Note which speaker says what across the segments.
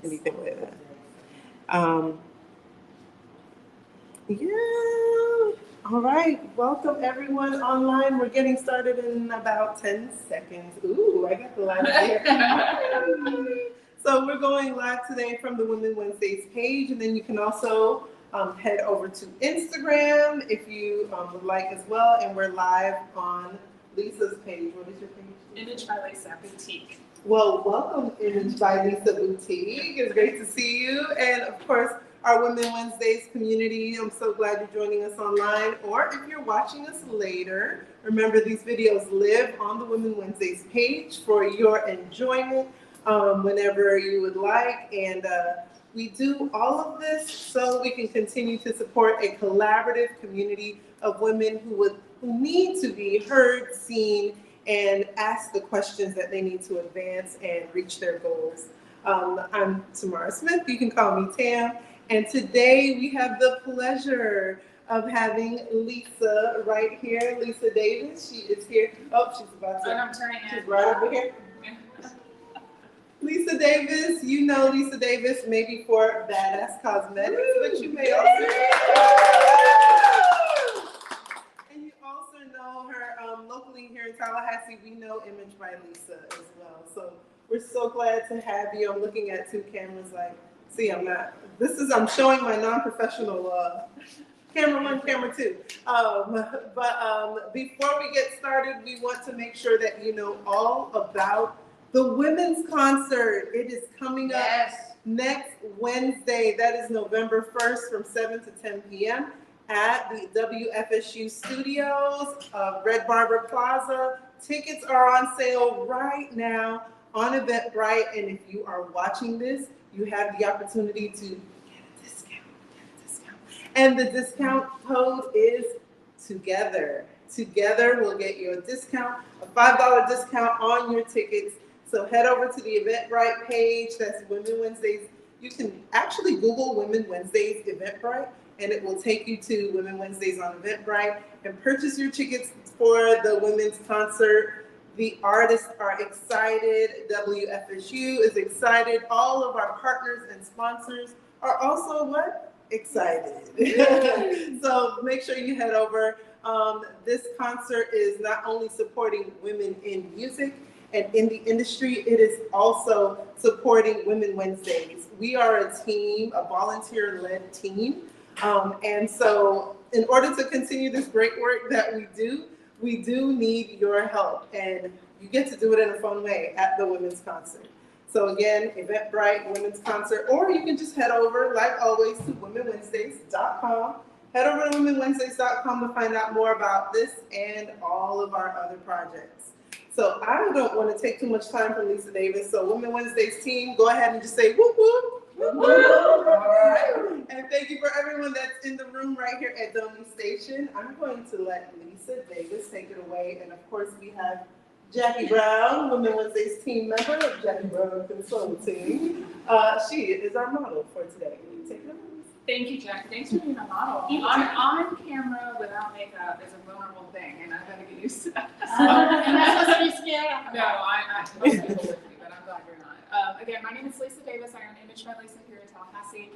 Speaker 1: anything like that. Yeah. All right. Welcome everyone online. We're getting started in about 10 seconds. Ooh, I got the live here. So we're going live today from the Women Wednesdays page, and then you can also head over to Instagram if you would like as well. And we're live on Lisa's page. What is your page?
Speaker 2: Image by Lisa Boutique.
Speaker 1: Well, welcome, Image by Lisa Boutique. It's great to see you. And of course, our Women Wednesdays community. I'm so glad you're joining us online. Or if you're watching us later, remember these videos live on the Women Wednesdays page for your enjoyment whenever you would like. And we do all of this so we can continue to support a collaborative community of women who need to be heard, seen, and ask the questions that they need to advance and reach their goals. I'm Tamara Smith. You can call me Tam. And today we have the pleasure of having Lisa right here. Lisa Davis. She is here. Oh, she's about to.
Speaker 2: And I'm turning it.
Speaker 1: She's right over here. Lisa Davis. You know Lisa Davis maybe for Baddass Cosmetics, but you may also. And you also know her locally here in Tallahassee. We know Image by Lisa as well. So we're so glad to have you. I'm looking at two cameras like, see, I'm showing my non-professional camera one, camera two. But before we get started, we want to make sure that you know all about the women's concert. It is coming up next Wednesday. That is November 1st from 7 to 10 p.m. at the WFSU Studios, Red Barber Plaza. Tickets are on sale right now on Eventbrite, and if you are watching this, you have the opportunity to get a discount. And the discount code is TOGETHER. TOGETHER will get you a discount, a $5 discount on your tickets. So head over to the Eventbrite page. That's Women Wednesdays. You can actually Google Women Wednesdays Eventbrite, and it will take you to Women Wednesdays on Eventbrite and purchase your tickets for the women's concert. The artists are excited. WFSU is excited. All of our partners and sponsors are also what? Excited. So make sure you head over. This concert is not only supporting women in music and in the industry, it is also supporting Women Wednesdays. We are a team, a volunteer-led team. And so in order to continue this great work that we do need your help, and you get to do it in a fun way at the women's concert. So again, Eventbrite Women's Concert, or you can just head over, like always, to womenwednesdays.com. Head over to womenwednesdays.com to find out more about this and all of our other projects. So I don't want to take too much time from Lisa Davis. So Women Wednesdays team, go ahead and just say whoop whoop. All right. And thank you for everyone that's in the room right here at Domi Station. I'm going to let Lisa Davis take it away. And of course, we have Jackie Brown, Women Wednesdays team member of Jackie Brown Consulting. She is our model for today. Can you take it away?
Speaker 2: Thank you, Jackie. Thanks for being a model. On camera without makeup is a vulnerable thing, and I've got to get used to that.
Speaker 3: And that's supposed to be scary.
Speaker 2: No, I most people with me, but I'm glad you're not. Again, my name is Lisa Davis. I own Image by Lisa here in Tallahassee,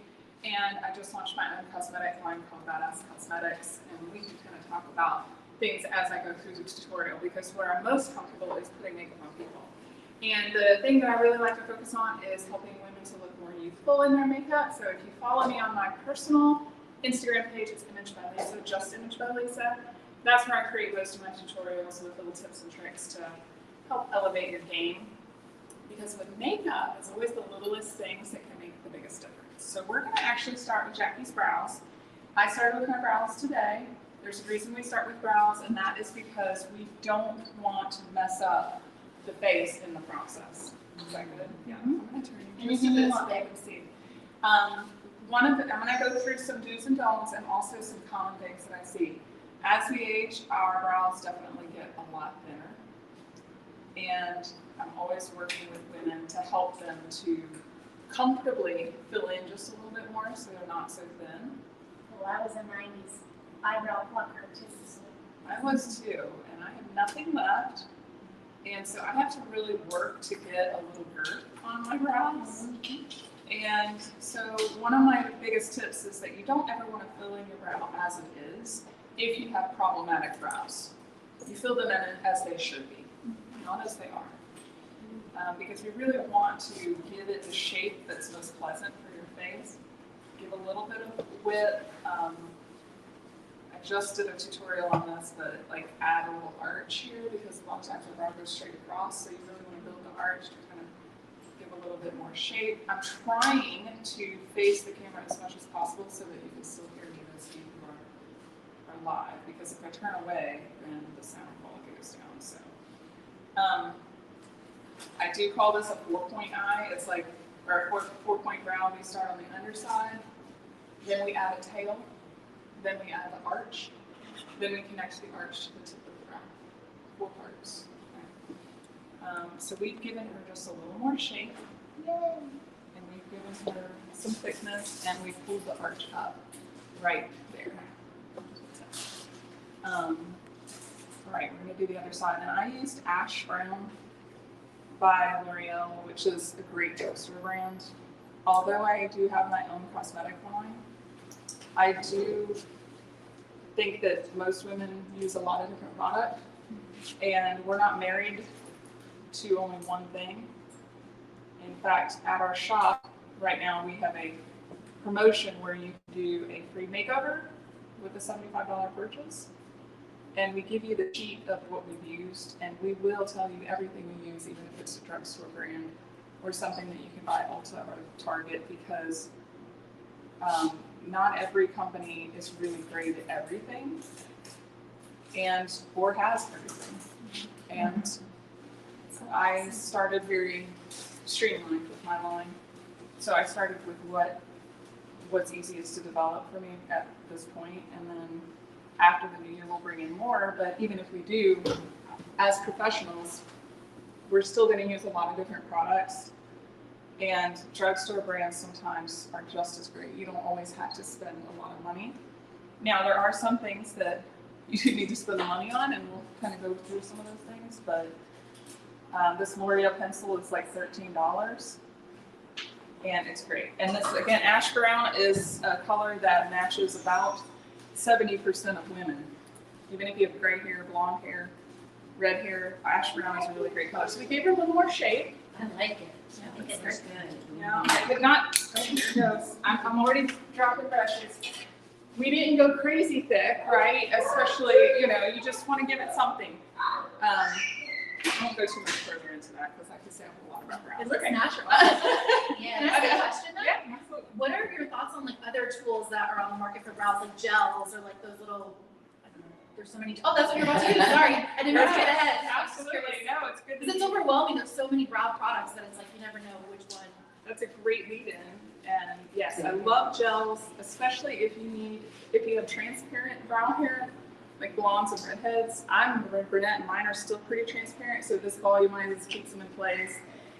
Speaker 2: and I just launched my own cosmetic line called Baddass Cosmetics, and we can kind of talk about things as I go through the tutorial, because where I'm most comfortable is putting makeup on people. And the thing that I really like to focus on is helping women to look more youthful in their makeup. So if you follow me on my personal Instagram page, it's Image by Lisa, just Image by Lisa. That's where I create most of my tutorials with little tips and tricks to help elevate your game. Because with makeup, it's always the littlest things that can make the biggest difference. So we're going to actually start with Jackie's brows. I started with my brows today. There's a reason we start with brows, and that is because we don't want to mess up the face in the process. Is that good? Yeah. I'm going to turn you just a bit so they can see. I'm going to go through some do's and don'ts and also some common things that I see. As we age, our brows definitely get a lot thinner. And I'm always working with women to help them to comfortably fill in just a little bit more so they're not so thin.
Speaker 3: Well, I was a 90s eyebrow plucker too. So.
Speaker 2: I was too, and I have nothing left. And so I have to really work to get a little girth on my brows. And so one of my biggest tips is that you don't ever want to fill in your brow as it is if you have problematic brows. You fill them in as they should be, not as they are. Because we really want to give it the shape that's most pleasant for your face. Give a little bit of width. I just did a tutorial on this, but like add a little arch here because a lot of times the brow goes straight across, so you really want to build the arch to kind of give a little bit more shape. I'm trying to face the camera as much as possible so that you can still hear me as people are live, because if I turn away, then the sound quality goes down. So I do call this a 4-point eye. It's like our 4-point brow. We start on the underside, then we add a tail, then we add the arch, then we connect the arch to the tip of the brow. 4 parts. Okay. So we've given her just a little more shape.
Speaker 3: Yay.
Speaker 2: And we've given her some thickness, and we've pulled the arch up right there. All right, we're going to do the other side. And I used Ash Brown by L'Oreal, which is a great drugstore brand. Although I do have my own cosmetic line, I do think that most women use a lot of different product, and we're not married to only one thing. In fact, at our shop right now, we have a promotion where you can do a free makeover with a $75 purchase. And we give you the sheet of what we've used, and we will tell you everything we use, even if it's a drugstore brand or something that you can buy Ulta or Target, because not every company is really great at everything, or has everything. And I started very streamlined with my line. So I started with what's easiest to develop for me at this point, and then after the new year we'll bring in more. But even if we do, as professionals, we're still going to use a lot of different products, and drugstore brands sometimes are just as great. You don't always have to spend a lot of money. Now, there are some things that you do need to spend the money on, and we'll kind of go through some of those things, but this L'Oreal pencil is like $13, and it's great. And this, again, Ash Brown is a color that matches about 70% of women. Even if you have gray hair, blonde hair, red hair, Ash Brown is a really great color. So we gave her a little more shape.
Speaker 4: I like it.
Speaker 2: Yeah,
Speaker 4: I think
Speaker 2: it's
Speaker 4: it's
Speaker 2: great.
Speaker 4: good.
Speaker 2: Yeah, but not, oh, here it goes. I'm already dropping brushes. We didn't go crazy thick, right? Especially, you just want to give it something. I won't go too much further into that because I could say a whole lot about brows.
Speaker 3: It looks
Speaker 2: Okay.
Speaker 3: natural.
Speaker 4: Yeah.
Speaker 3: Can I ask a question though?
Speaker 2: Yeah, absolutely.
Speaker 3: What are your thoughts on like other tools that are on the market for brows, like gels or like those little, I don't know, there's so many, oh, that's what you're about to do, sorry, I didn't mean to get ahead.
Speaker 2: Absolutely, no, it's good.
Speaker 3: Because it's overwhelming, there's so many brow products that it's like you never know which one.
Speaker 2: That's a great lead-in, and yes, I love gels, especially if you have transparent brown hair, like blondes and redheads. I'm a brunette, and mine are still pretty transparent, so this volumizes, keeps them in place.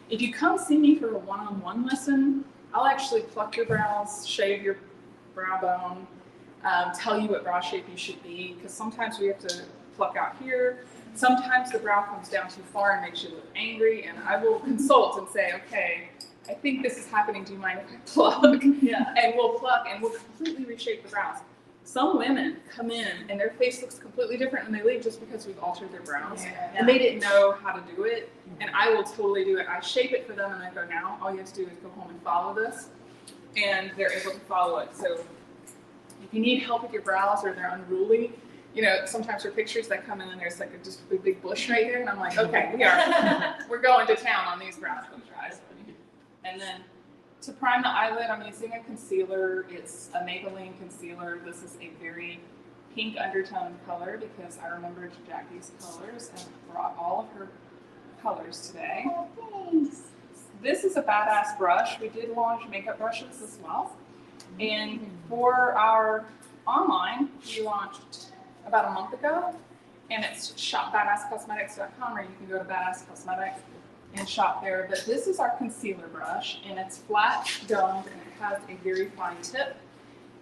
Speaker 2: If you come see me for a one-on-one lesson, I'll actually pluck your brows, shave your brow bone, tell you what brow shape you should be, because sometimes we have to pluck out here. Sometimes the brow comes down too far and makes you look angry, and I will consult and say, okay, I think this is happening, do you mind if I pluck?
Speaker 3: Yeah.
Speaker 2: And we'll pluck and we'll completely reshape the brows. Some women come in and their face looks completely different when they leave just because we've altered their brows.
Speaker 3: Yeah.
Speaker 2: And they didn't know how to do it, and I will totally do it. I shape it for them and I go, now all you have to do is go home and follow this, and they're able to follow it. So if you need help with your brows or they're unruly, sometimes for pictures that come in and there's like just a big bush right here, and I'm like, okay, we're going to town on these brows, guys. And then to prime the eyelid, I'm using a concealer. It's a Maybelline concealer. This is a very pink undertone color because I remembered Jackie's colors and brought all of her colors today.
Speaker 3: Oh, thanks.
Speaker 2: This is a Badass brush. We did launch makeup brushes as well. And for our online, we launched about a month ago, and it's shop.baddasscosmetics.com, or you can go to Badass Cosmetics and shop there. But this is our concealer brush, and it's flat domed, and it has a very fine tip.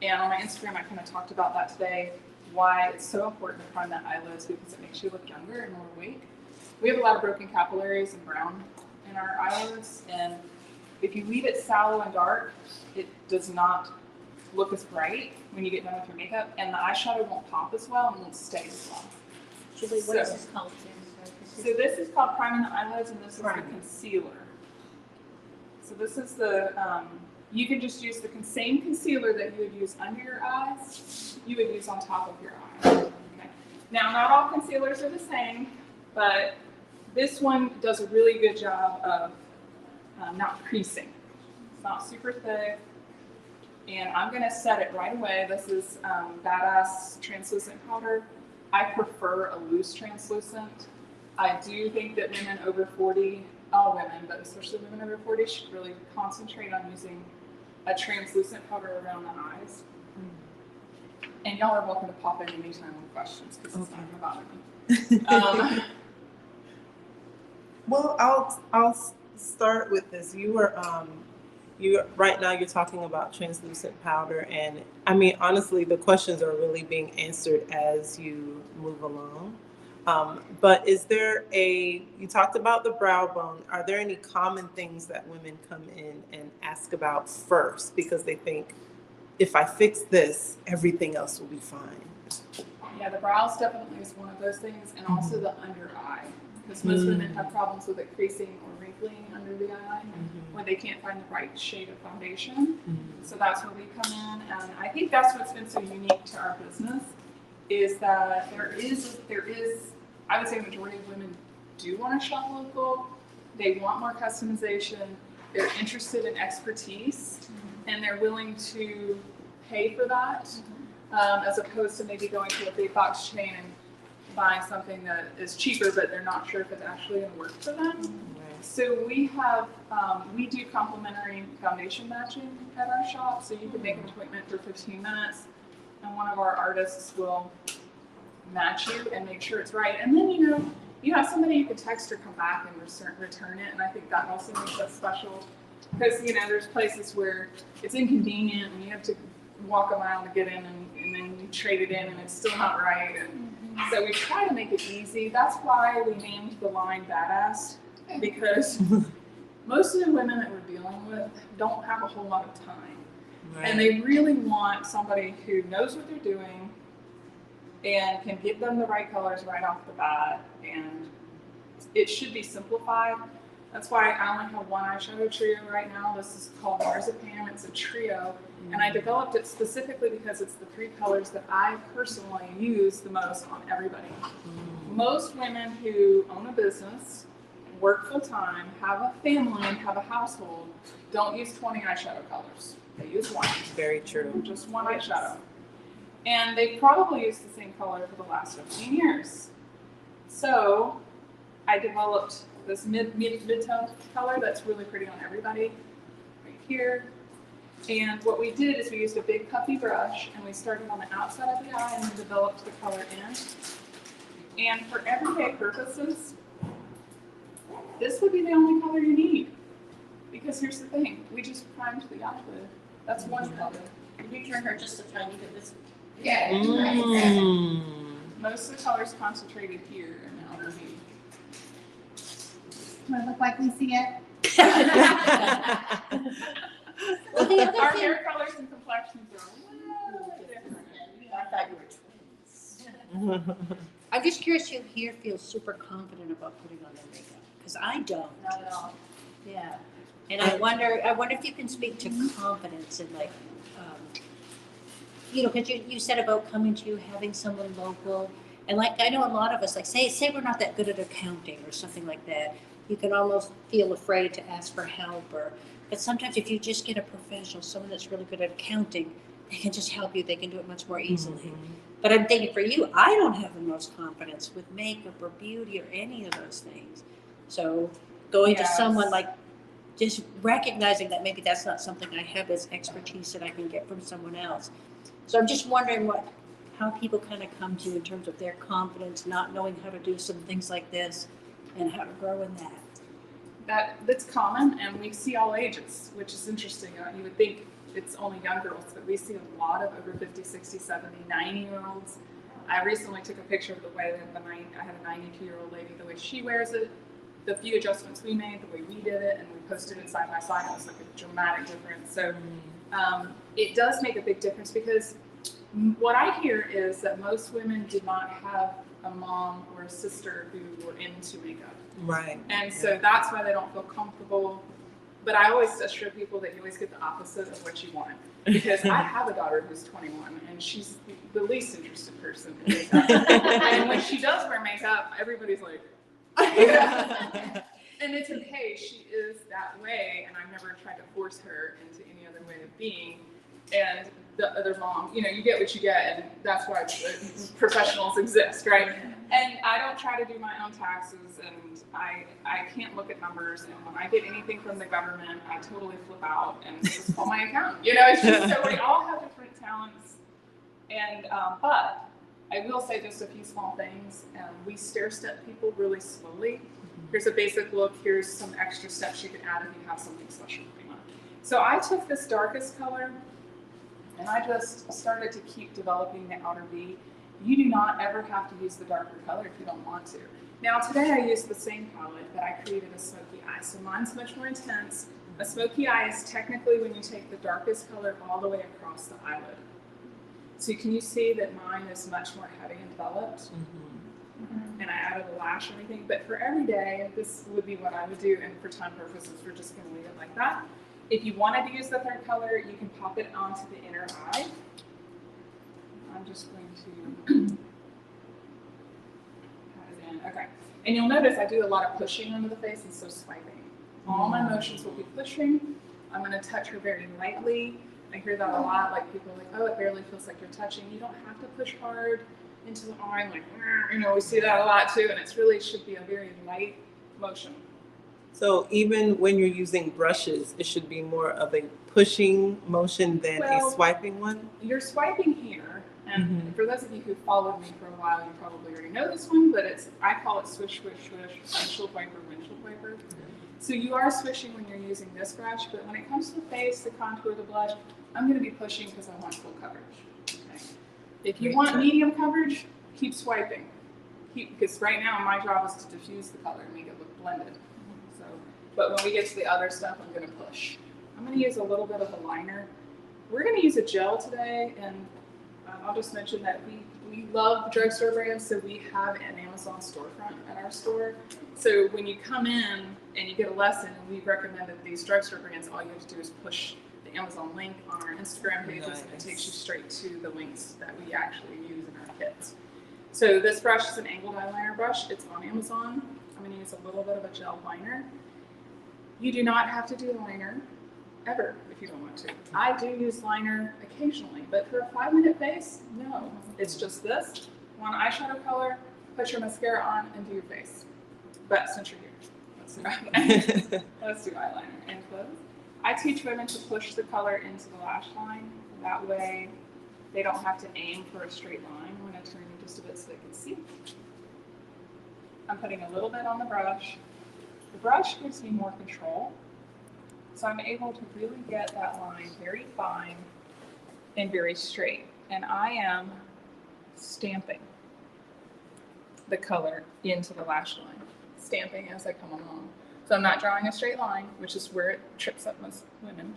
Speaker 2: And on my Instagram, I kind of talked about that today, why it's so important to prime that eyelids, because it makes you look younger and more awake. We have a lot of broken capillaries and brown in our eyelids, and If you leave it sallow and dark, it does not look as bright when you get done with your makeup, and the eyeshadow won't pop as well and won't stay as well.
Speaker 3: Julie, what is this called?
Speaker 2: So this is called priming the eyelids, and this is
Speaker 3: Priming.
Speaker 2: the concealer. So this is the, you can just use the same concealer that you would use under your eyes, you would use on top of your eyes. Okay. Now, not all concealers are the same, but this one does a really good job of not creasing. It's not super thick. And I'm gonna set it right away. This is Badass translucent powder. I prefer a loose translucent. I do think that women over 40, all women, but especially women over 40, should really concentrate on using a translucent powder around the eyes. And y'all are welcome to pop in anytime with questions, because it's not gonna bother me.
Speaker 1: Well, I'll start with this. You were right now you're talking about translucent powder, and I mean honestly, the questions are really being answered as you move along. But is there you talked about the brow bone. Are there any common things that women come in and ask about first because they think if I fix this, everything else will be fine?
Speaker 2: Yeah, the brows definitely is one of those things, and also the under eye, because most women have problems with it creasing or wrinkling under the eye when they can't find the right shade of foundation. So that's where we come in, and I think that's what's been so unique to our business is that there is I would say the majority of women do want to shop local. They want more customization. They're interested in expertise, and they're willing to pay for that, as opposed to maybe going to a big box chain and buying something that is cheaper, but they're not sure if it's actually going to work for them. So we have, we do complimentary foundation matching at our shop. So you can make an appointment for 15 minutes, and one of our artists will match you and make sure it's right. And then, you know, you have somebody you can text or come back and return it. And I think that also makes us special, because, you know, there's places where it's inconvenient and you have to walk around to get in, and then you trade it in and it's still not right. And so we try to make it easy. That's why we named the line Badass, because most of the women that we're dealing with don't have a whole lot of time. And they really want somebody who knows what they're doing and can give them the right colors right off the bat. And it should be simplified. That's why I only have one eyeshadow trio right now. This is called Marzipan. It's a trio. And I developed it specifically because it's the three colors that I personally use the most on everybody. Most women who own a business, work full time, have a family, have a household, don't use 20 eyeshadow colors. They use one.
Speaker 1: Very true.
Speaker 2: Just one eyeshadow. And they probably used the same color for the last 15 years. So I developed this mid-tone color that's really pretty on everybody, right here. And what we did is we used a big puffy brush, and we started on the outside of the eye and then developed the color in. And for everyday purposes, this would be the only color you need. Because here's the thing, we just primed the eyelid. That's one color.
Speaker 3: Can you turn her just a tiny bit this way?
Speaker 4: Yeah.
Speaker 2: Most of the color's concentrated here and now underneath.
Speaker 4: Do I look like Lisa yet?
Speaker 3: Well, the other
Speaker 2: Our
Speaker 3: thing,
Speaker 2: hair colors and complexions are a little different.
Speaker 3: I thought you were twins.
Speaker 5: I'm just curious who here feels super confident about putting on their makeup, because I don't.
Speaker 3: Not at all.
Speaker 5: Yeah. And I wonder if you can speak to confidence and like, you know, because you said about coming to you, having someone local. And like, I know a lot of us, like say we're not that good at accounting or something like that. You can almost feel afraid to ask for help, but sometimes if you just get a professional, someone that's really good at accounting, they can just help you. They can do it much more easily. But I'm thinking for you, I don't have the most confidence with makeup or beauty or any of those things. So going to someone like, just recognizing that maybe that's not something I have as expertise that I can get from someone else. So I'm just wondering how people kind of come to you in terms of their confidence, not knowing how to do some things like this and how to grow in that.
Speaker 2: That's common, and we see all ages, which is interesting. You would think it's only young girls, but we see a lot of over 50, 60, 70, 90-year-olds. I recently took a picture of the way that I had a 92-year-old lady, the way she wears it. the few adjustments we made, the way we did it, and we posted it side by side, it was like a dramatic difference. So it does make a big difference because what I hear is that most women did not have a mom or a sister who were into makeup.
Speaker 1: Right.
Speaker 2: And so that's why they don't feel comfortable. But I always assure people that you always get the opposite of what you want. Because I have a daughter who's 21 and she's the least interested person in makeup. And when she does wear makeup, everybody's like, and it's okay, she is that way, and I've never tried to force her into any other way of being. And the other mom, you know, you get what you get, and that's why professionals exist, right? And I don't try to do my own taxes, and I can't look at numbers, and when I get anything from the government, I totally flip out and just call my accountant. You know, it's just so we all have different talents, and but I will say just a few small things. We stair step people really slowly. Here's a basic look. Here's some extra steps you can add if you have something special going on. So I took this darkest color, and I just started to keep developing the outer V. You do not ever have to use the darker color if you don't want to. Now today I used the same palette, but I created a smoky eye. So mine's much more intense. A smoky eye is technically when you take the darkest color all the way across the eyelid. So can you see that mine is much more heavy and developed? And I added a lash or anything, but for every day, this would be what I would do, and for time purposes, we're just gonna leave it like that. If you wanted to use the third color, you can pop it onto the inner eye. I'm just going to pat it in, okay. And you'll notice I do a lot of pushing under the face and so swiping. All my motions will be pushing. I'm gonna touch her very lightly. I hear that a lot, like people are like, oh, it barely feels like you're touching. You don't have to push hard into the eye, like, you know, we see that a lot too, and it's really should be a very light motion.
Speaker 1: So even when you're using brushes, it should be more of a pushing motion than a swiping one?
Speaker 2: You're swiping here, and for those of you who followed me for a while, you probably already know this one, but I call it swish, swish, swish, windshield wiper, windshield wiper. So you are swishing when you're using this brush, but when it comes to the face, the contour, the blush, I'm gonna be pushing because I want full coverage. Okay. If you want medium coverage, keep swiping. Because right now my job is to diffuse the color and make it look blended. So, but when we get to the other stuff, I'm gonna push. I'm gonna use a little bit of a liner. We're gonna use a gel today, and I'll just mention that we love drugstore brands, so we have an Amazon storefront at our store. So when you come in and you get a lesson, and we've recommended these drugstore brands, all you have to do is push the Amazon link on our Instagram pages, and it takes you straight to the links that we actually use in our kits. So this brush is an angled eyeliner brush. It's on Amazon. I'm gonna use a little bit of a gel liner. You do not have to do liner ever if you don't want to. I do use liner occasionally, but for a 5-minute face, no. It's just this, one eyeshadow color, put your mascara on, and do your face. But since you're here, let's do eyeliner and close. I teach women to push the color into the lash line. That way they don't have to aim for a straight line. I'm gonna turn you just a bit so they can see. I'm putting a little bit on the brush. The brush gives me more control. So I'm able to really get that line very fine and very straight. And I am stamping the color into the lash line, stamping as I come along. So I'm not drawing a straight line, which is where it trips up most women.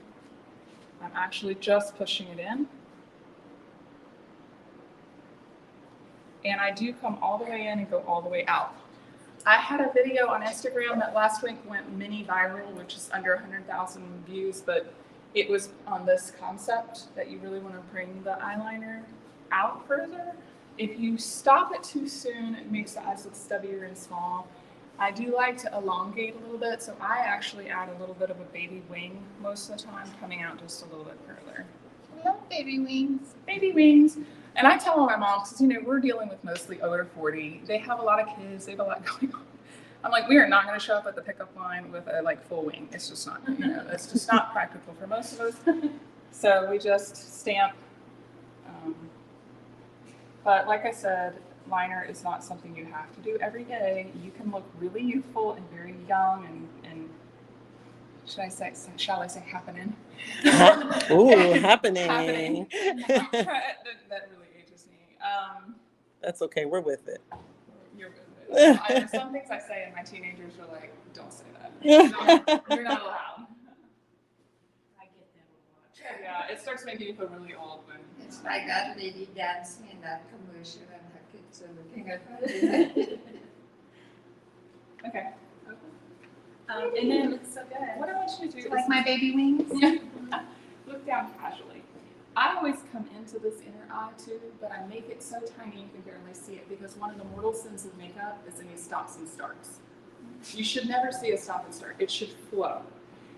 Speaker 2: I'm actually just pushing it in. And I do come all the way in and go all the way out. I had a video on Instagram that last week went mini viral, which is under 100,000 views, but it was on this concept that you really want to bring the eyeliner out further. If you stop it too soon, it makes the eyes look stubbier and small. I do like to elongate a little bit, so I actually add a little bit of a baby wing most of the time, coming out just a little bit further. I love baby wings. Baby wings. And I tell all my moms, because, you know, we're dealing with mostly over 40. They have a lot of kids. They have a lot going on. I'm like, we are not going to show up at the pickup line with a, like, full wing. It's just not, you know, it's just not practical for most of us. So we just stamp. But like I said, liner is not something you have to do every day. You can look really youthful and very young and shall I say happening?
Speaker 1: Ooh, happening.
Speaker 2: Happening. That really ages me.
Speaker 1: That's okay. We're with it.
Speaker 2: You're with it. There's some things I say and my teenagers are like, don't say that. You're not allowed.
Speaker 4: I get that a lot.
Speaker 2: Yeah, it starts making you feel really old when.
Speaker 6: It's like that lady dancing in that commercial and her kids are looking at her.
Speaker 2: Okay. And then,
Speaker 3: So good.
Speaker 2: what I want you to do
Speaker 3: Like
Speaker 2: is
Speaker 3: my baby wings?
Speaker 2: look down casually. I always come into this inner eye too, but I make it so tiny you can barely see it because one of the mortal sins of makeup is any stops and starts. You should never see a stop and start. It should flow.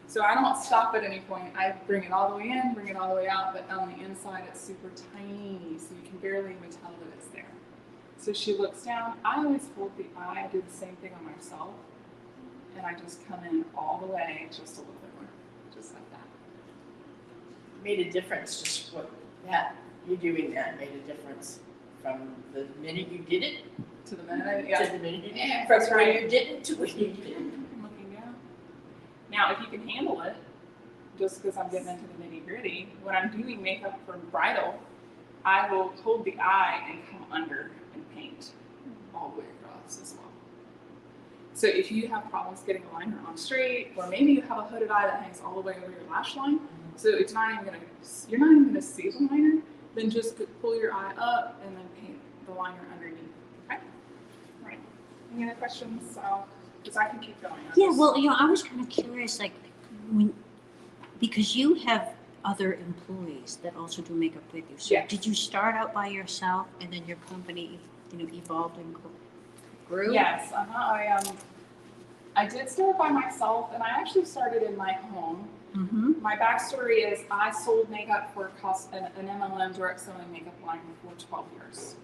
Speaker 2: So I don't stop at any point. I bring it all the way in, bring it all the way out, but on the inside it's super tiny, so you can barely even tell that it's there. So she looks down. I always hold the eye. I do the same thing on myself. And I just come in all the way, just a little bit more, just like that.
Speaker 7: Made a difference, just what that, you doing that made a difference from the minute you did it
Speaker 2: To the minute I,
Speaker 7: to
Speaker 2: yeah,
Speaker 7: the minute you
Speaker 2: Yeah,
Speaker 7: did
Speaker 2: that's
Speaker 7: from when
Speaker 2: right.
Speaker 7: you didn't to when you did.
Speaker 2: I'm looking down. Now, if you can handle it, just because I'm getting into the nitty gritty, when I'm doing makeup for bridal, I will hold the eye and come under and paint all the way across as well. So if you have problems getting a liner on straight, or maybe you have a hooded eye that hangs all the way over your lash line, so it's not even you're not even gonna see the liner, then just pull your eye up and then paint the liner underneath, okay? All right, any other questions? Because I can keep going.
Speaker 5: Yeah, well, I was kind of curious, like, because you have other employees that also do makeup with you. So
Speaker 2: Yes.
Speaker 5: did you start out by yourself and then your company, evolved and grew?
Speaker 2: Yes, I did start by myself, and I actually started in my home.
Speaker 5: Mm-hmm.
Speaker 2: My backstory is I sold makeup for an MLM direct selling makeup line for 12 years.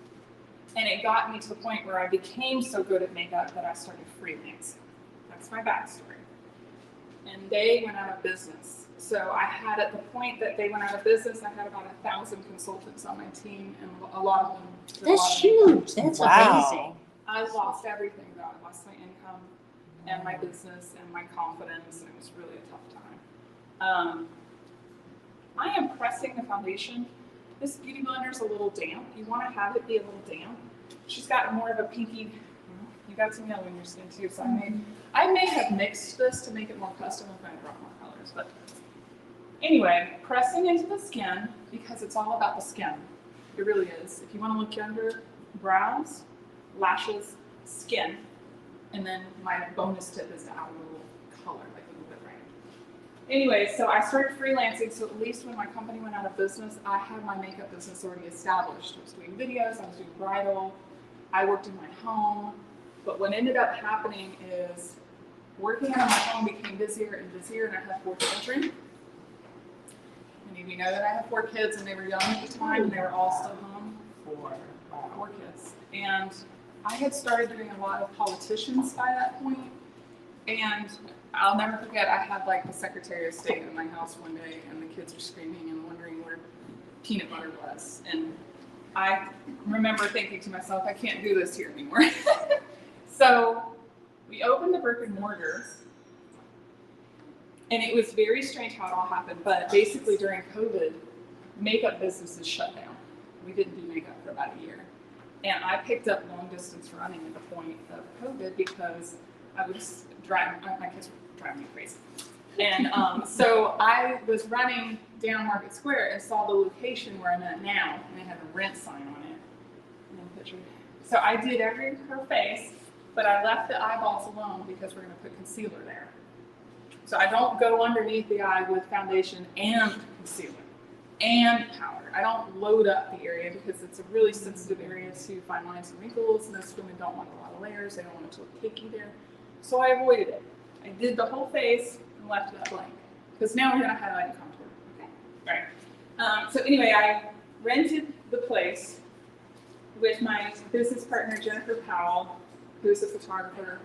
Speaker 2: And it got me to the point where I became so good at makeup that I started freelancing. That's my backstory. And they went out of business. So I had, at the point that they went out of business, I had about 1,000 consultants on my team, and a lot of them did a lot
Speaker 5: That's
Speaker 2: of makeup.
Speaker 5: huge. That's
Speaker 7: Wow.
Speaker 5: amazing.
Speaker 2: I lost everything though. I lost my income and my business and my confidence, and it was really a tough time. I am pressing the foundation. This beauty blender is a little damp. You want to have it be a little damp. She's got more of a pinky. You got some yellow in your skin too, so I may have mixed this to make it more custom if I brought more colors. But anyway, pressing into the skin because it's all about the skin. It really is. If you want to look younger, brows, lashes, skin, and then my bonus tip is to add a little color, like a little bit brighter. Anyway, so I started freelancing, so at least when my company went out of business, I had my makeup business already established. I was doing videos, I was doing bridal, I worked in my home, but what ended up happening is working out of my home became busier and busier, and I had 4 children. Many of you know that I have 4 kids, and they were young at the time, and they were all still home. 4 kids. And I had started doing a lot of politicians by that point, and I'll never forget, I had like the Secretary of State in my house one day, and the kids were screaming and wondering where peanut butter was. And I remember thinking to myself, I can't do this here anymore. So we opened the brick and mortar, and it was very strange how it all happened, but basically during COVID, makeup businesses shut down. We didn't do makeup for about a year. And I picked up long distance running at the point of COVID because I was driving, my kids were driving me crazy. And so I was running down Market Square and saw the location where I'm at now, and it had a rent sign on it. And then picture. So I did her face, but I left the eyeballs alone because we're gonna put concealer there. So I don't go underneath the eye with foundation and concealer and powder. I don't load up the area because it's a really sensitive area to fine lines and wrinkles, and most women don't want a lot of layers. They don't want it to look cakey there. So I avoided it. I did the whole face and left that blank because now we're gonna highlight and contour. Okay. All right. So anyway, I rented the place with my business partner Jennifer Powell, who's a photographer,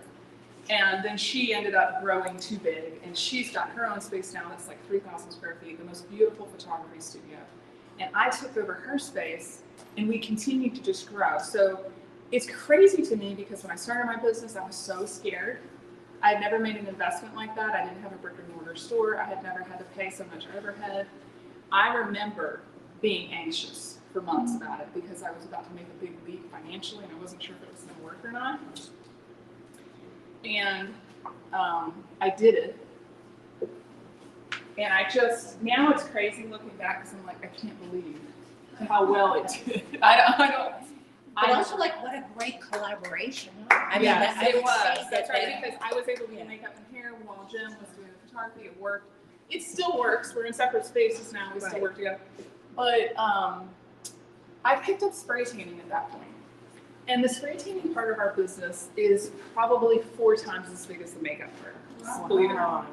Speaker 2: and then she ended up growing too big, and she's got her own space now that's like 3,000 square feet, the most beautiful photography studio. And I took over her space, and we continued to just grow. So it's crazy to me because when I started my business, I was so scared. I had never made an investment like that. I didn't have a brick and mortar store. I had never had to pay so much overhead. I remember being anxious for months about it because I was about to make a big leap financially, and I wasn't sure if it was going to work or not. And I did it. And now it's crazy looking back because I'm like, I can't believe how well it did.
Speaker 5: But also like, what a great collaboration. I mean,
Speaker 2: Yes,
Speaker 5: I
Speaker 2: it
Speaker 5: would
Speaker 2: was.
Speaker 5: say
Speaker 2: That's right,
Speaker 5: that-
Speaker 2: because I was able to do makeup and hair while Jim was doing the photography. It worked. It still works. We're in separate spaces now. We still work together. But I picked up spray tanning at that point. And the spray tanning part of our business is probably 4 times as big as the makeup part, believe it or not.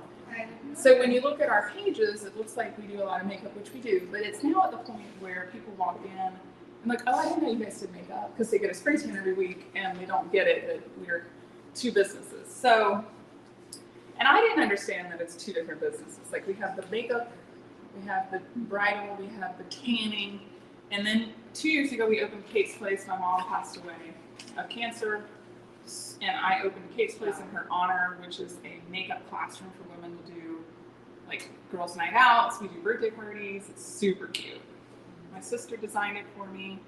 Speaker 2: So when you look at our pages, it looks like we do a lot of makeup, which we do, but it's now at the point where people walk in and like, oh, I didn't know you guys did makeup, because they get a spray tan every week and they don't get it that we're 2 businesses. So, and I didn't understand that it's 2 different businesses. Like we have the makeup, we have the bridal, we have the tanning, and then 2 years ago we opened Kate's Place. My mom passed away of cancer, and I opened Kate's Place in her honor, which is a makeup classroom for women to do like girls' night outs. We do birthday parties. It's super cute. My sister designed it for me.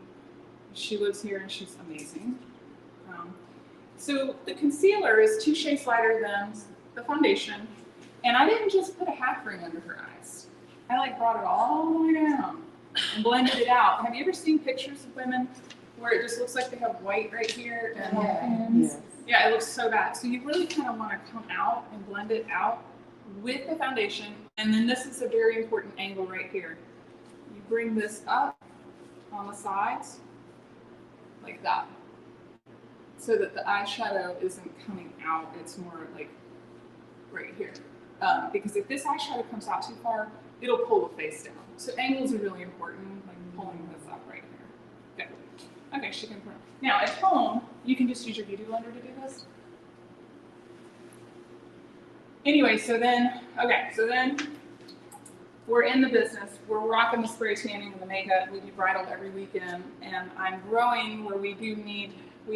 Speaker 2: She lives here and she's amazing. So the concealer is 2 shades lighter than the foundation, and I didn't just put a half ring under her eyes. I like brought it all the way down and blended it out. Have you ever seen pictures of women where it just looks like they have white right here and yeah, it looks so bad. So you really kind of want to come out and blend it out with the foundation. And then this is a very important angle right here. You bring this up on the sides like that, so that the eyeshadow isn't coming out. It's more like right here. Because if this eyeshadow comes out too far, it'll pull the face down. So angles are really important, like pulling this up right here. Okay, okay, she can put. Now at home, you can just use your beauty blender to do this. Anyway, so then we're in the business. We're rocking the spray tanning and the makeup. We do bridal every weekend, and I'm growing where we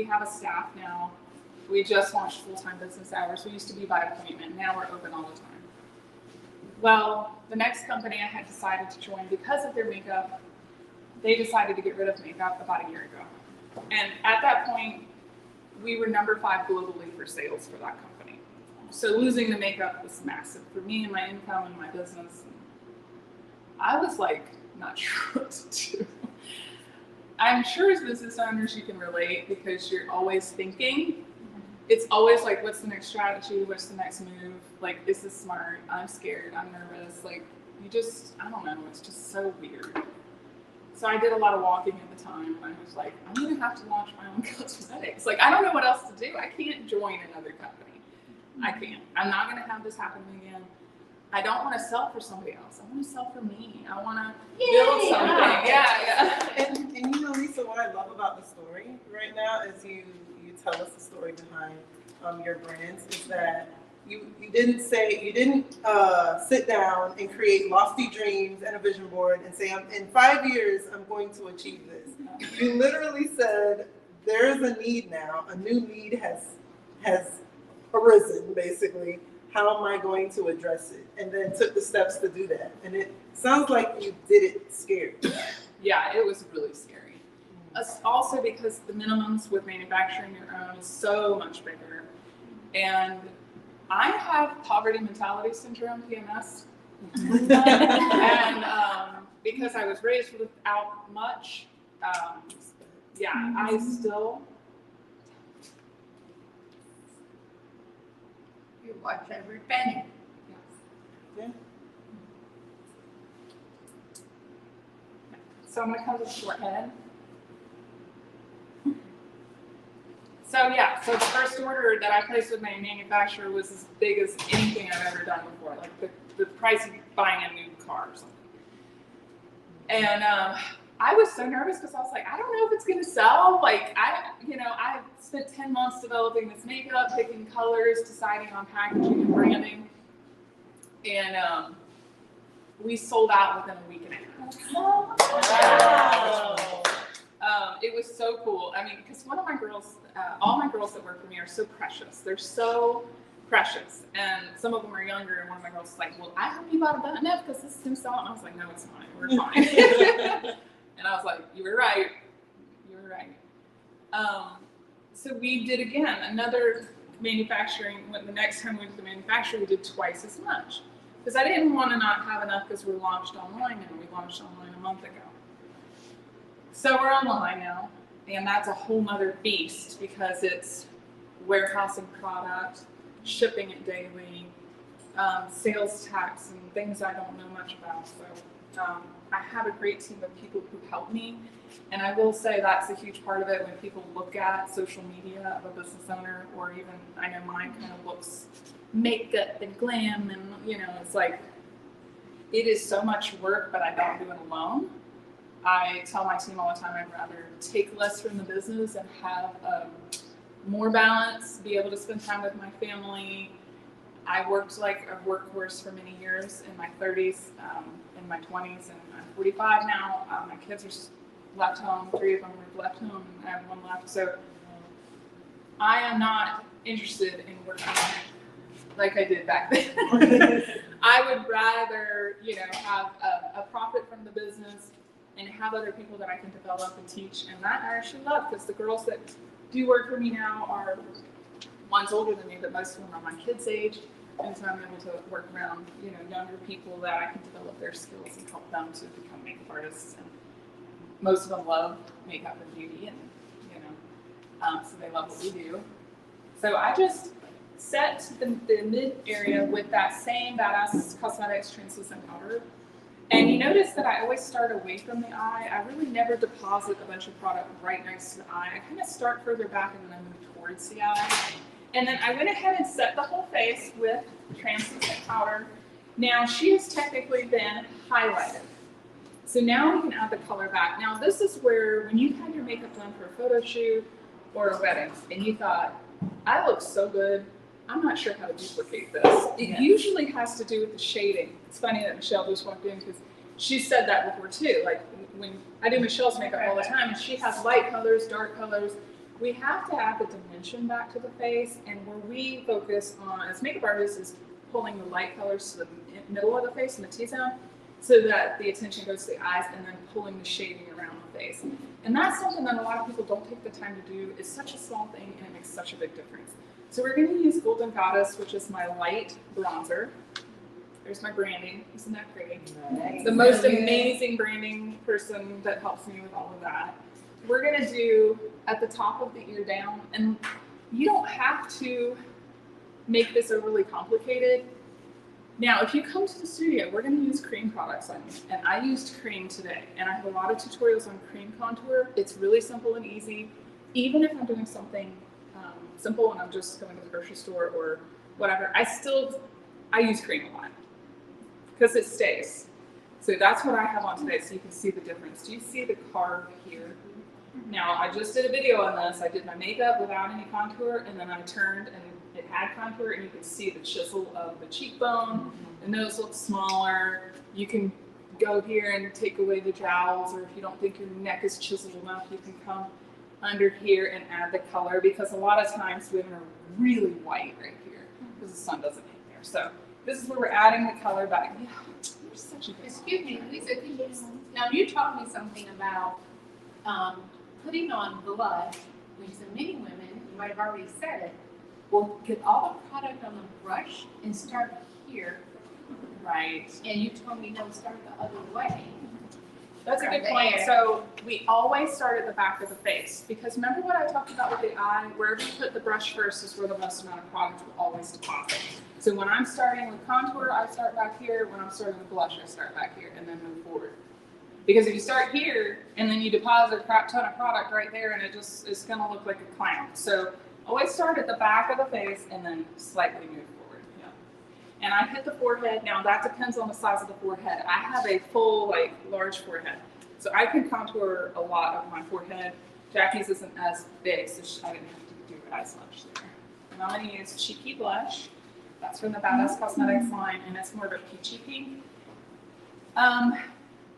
Speaker 2: have a staff now. We just launched full-time business hours. We used to be by appointment. Now we're open all the time. Well, the next company I had decided to join because of their makeup, they decided to get rid of makeup about a year ago. And at that point, we were number 5 globally for sales for that company. So losing the makeup was massive for me and my income and my business. I was like, not sure what to do. I'm sure as business owners you can relate, because you're always thinking. It's always like, what's the next strategy? What's the next move? Like, is this smart? I'm scared. I'm nervous. Like, I don't know. It's just so weird. So I did a lot of walking at the time, and I was like, I'm going to have to launch my own cosmetics. Like, I don't know what else to do. I can't join another company. I can't. I'm not going to have this happen again. I don't want to sell for somebody else. I want to sell for me. I want to build something. Yeah.
Speaker 1: And you know, Lisa, what I love about the story right now is you tell us the story behind your brands, is that you didn't sit down and create lofty dreams and a vision board and say, in 5 years I'm going to achieve this. You literally said, there is a need now. A new need has arisen, basically. How am I going to address it? And then took the steps to do that. And it sounds like you did it scared.
Speaker 2: Yeah, it was really scary. Also because the minimums with manufacturing your own is so much bigger. And I have poverty mentality syndrome, PMS. And because I was raised without much, I still.
Speaker 6: You watch every penny.
Speaker 1: Yeah.
Speaker 2: So I'm gonna come to the forehead. So the first order that I placed with my manufacturer was as big as anything I've ever done before, like the price of buying a new car or something. And I was so nervous because I was like, I don't know if it's gonna sell. Like I spent 10 months developing this makeup, picking colors, deciding on packaging and branding, and we sold out within a week and a half.
Speaker 1: Wow.
Speaker 2: It was so cool. I mean, because one of my girls, all my girls that work for me are so precious. They're so precious. And some of them are younger, and one of my girls was like, well, I hope you bought a button up because this is going to sell. And I was like, no, it's fine. We're fine. And I was like, you were right. You were right. So we did again, another manufacturing, when the next time we went to the manufacturer, we did twice as much. Because I didn't want to not have enough because we launched online and we launched online a month ago. So we're online now, and that's a whole nother beast because it's warehousing product, shipping it daily, sales tax and things I don't know much about. So I have a great team of people who help me. And I will say that's a huge part of it when people look at social media of a business owner, or even, I know mine kind of looks makeup and glam and, you know, it's like, it is so much work, but I don't do it alone. I tell my team all the time, I'd rather take less from the business and have more balance, be able to spend time with my family. I worked like a workhorse for many years in my 30s, in my 20s, and I'm 45 now. My kids are left home, 3 of them are left home, and I have 1 left. So I am not interested in working like I did back then. I would rather, you know, have a profit from the business and have other people that I can develop and teach. And that I actually love, because the girls that do work for me now are one's older than me, but most of them are my kids' age. And so I'm able to work around, you know, younger people that I can develop their skills and help them to become makeup artists. And most of them love makeup and beauty, and, you know, so they love what we do. So I just set the mid area with that same Baddass Cosmetics translucent powder. And you notice that I always start away from the eye. I really never deposit a bunch of product right next to the eye. I kind of start further back and then I move towards the eye. And then I went ahead and set the whole face with translucent powder. Now she has technically been highlighted. So now we can add the color back. Now this is where, when you've had your makeup done for a photo shoot or a wedding, and you thought, I look so good, I'm not sure how to duplicate this. It usually has to do with the shading. It's funny that Michelle just walked in, because she said that before too. Like when I do Michelle's makeup all the time, and she has light colors, dark colors. We have to add the dimension back to the face, and where we focus on as makeup artists is pulling the light colors to the middle of the face in the T-zone, so that the attention goes to the eyes, and then pulling the shading around the face. And that's something that a lot of people don't take the time to do. It's such a small thing, and it makes such a big difference. So we're going to use Golden Goddess, which is my light bronzer. There's my branding. Isn't that great? Nice. The most amazing branding person that helps me with all of that. We're going to do at the top of the ear down, and you don't have to make this overly complicated. Now, if you come to the studio, we're going to use cream products on you, and I used cream today, and I have a lot of tutorials on cream contour. It's really simple and easy. Even if I'm doing something simple and I'm just going to the grocery store or whatever, I use cream a lot because it stays. So that's what I have on today, so you can see the difference. Do you see the carve here? Now, I just did a video on this. I did my makeup without any contour, and then I turned and it had contour, and you can see the chisel of the cheekbone. The nose looks smaller. You can go here and take away the jowls, or if you don't think your neck is chiseled enough, you can come under here and add the color, because a lot of times women are really white right here because the sun doesn't hit there. So this is where we're adding the color back. Yeah, you're such a good
Speaker 4: Excuse me, Lisa, now you taught me something about putting on blush, which is many women, you might have already said it, will get all the product on the brush and start here.
Speaker 2: Right.
Speaker 4: And you told me no, start the other way.
Speaker 2: That's a good point. So we always start at the back of the face, because remember what I talked about with the eye? Wherever you put the brush first is where the most amount of product will always deposit. So when I'm starting with contour, I start back here. When I'm starting with blush, I start back here and then move forward. Because if you start here and then you deposit a crap ton of product right there, and it's gonna look like a clown. So always start at the back of the face and then slightly move forward. Yeah. And I hit the forehead. Now that depends on the size of the forehead. I have a full, large forehead. So I can contour a lot of my forehead. Jackie's isn't as big, so I didn't have to do as much there. And I'm gonna use Cheeky Blush. That's from the Baddass Cosmetics line, and it's more of a peachy pink.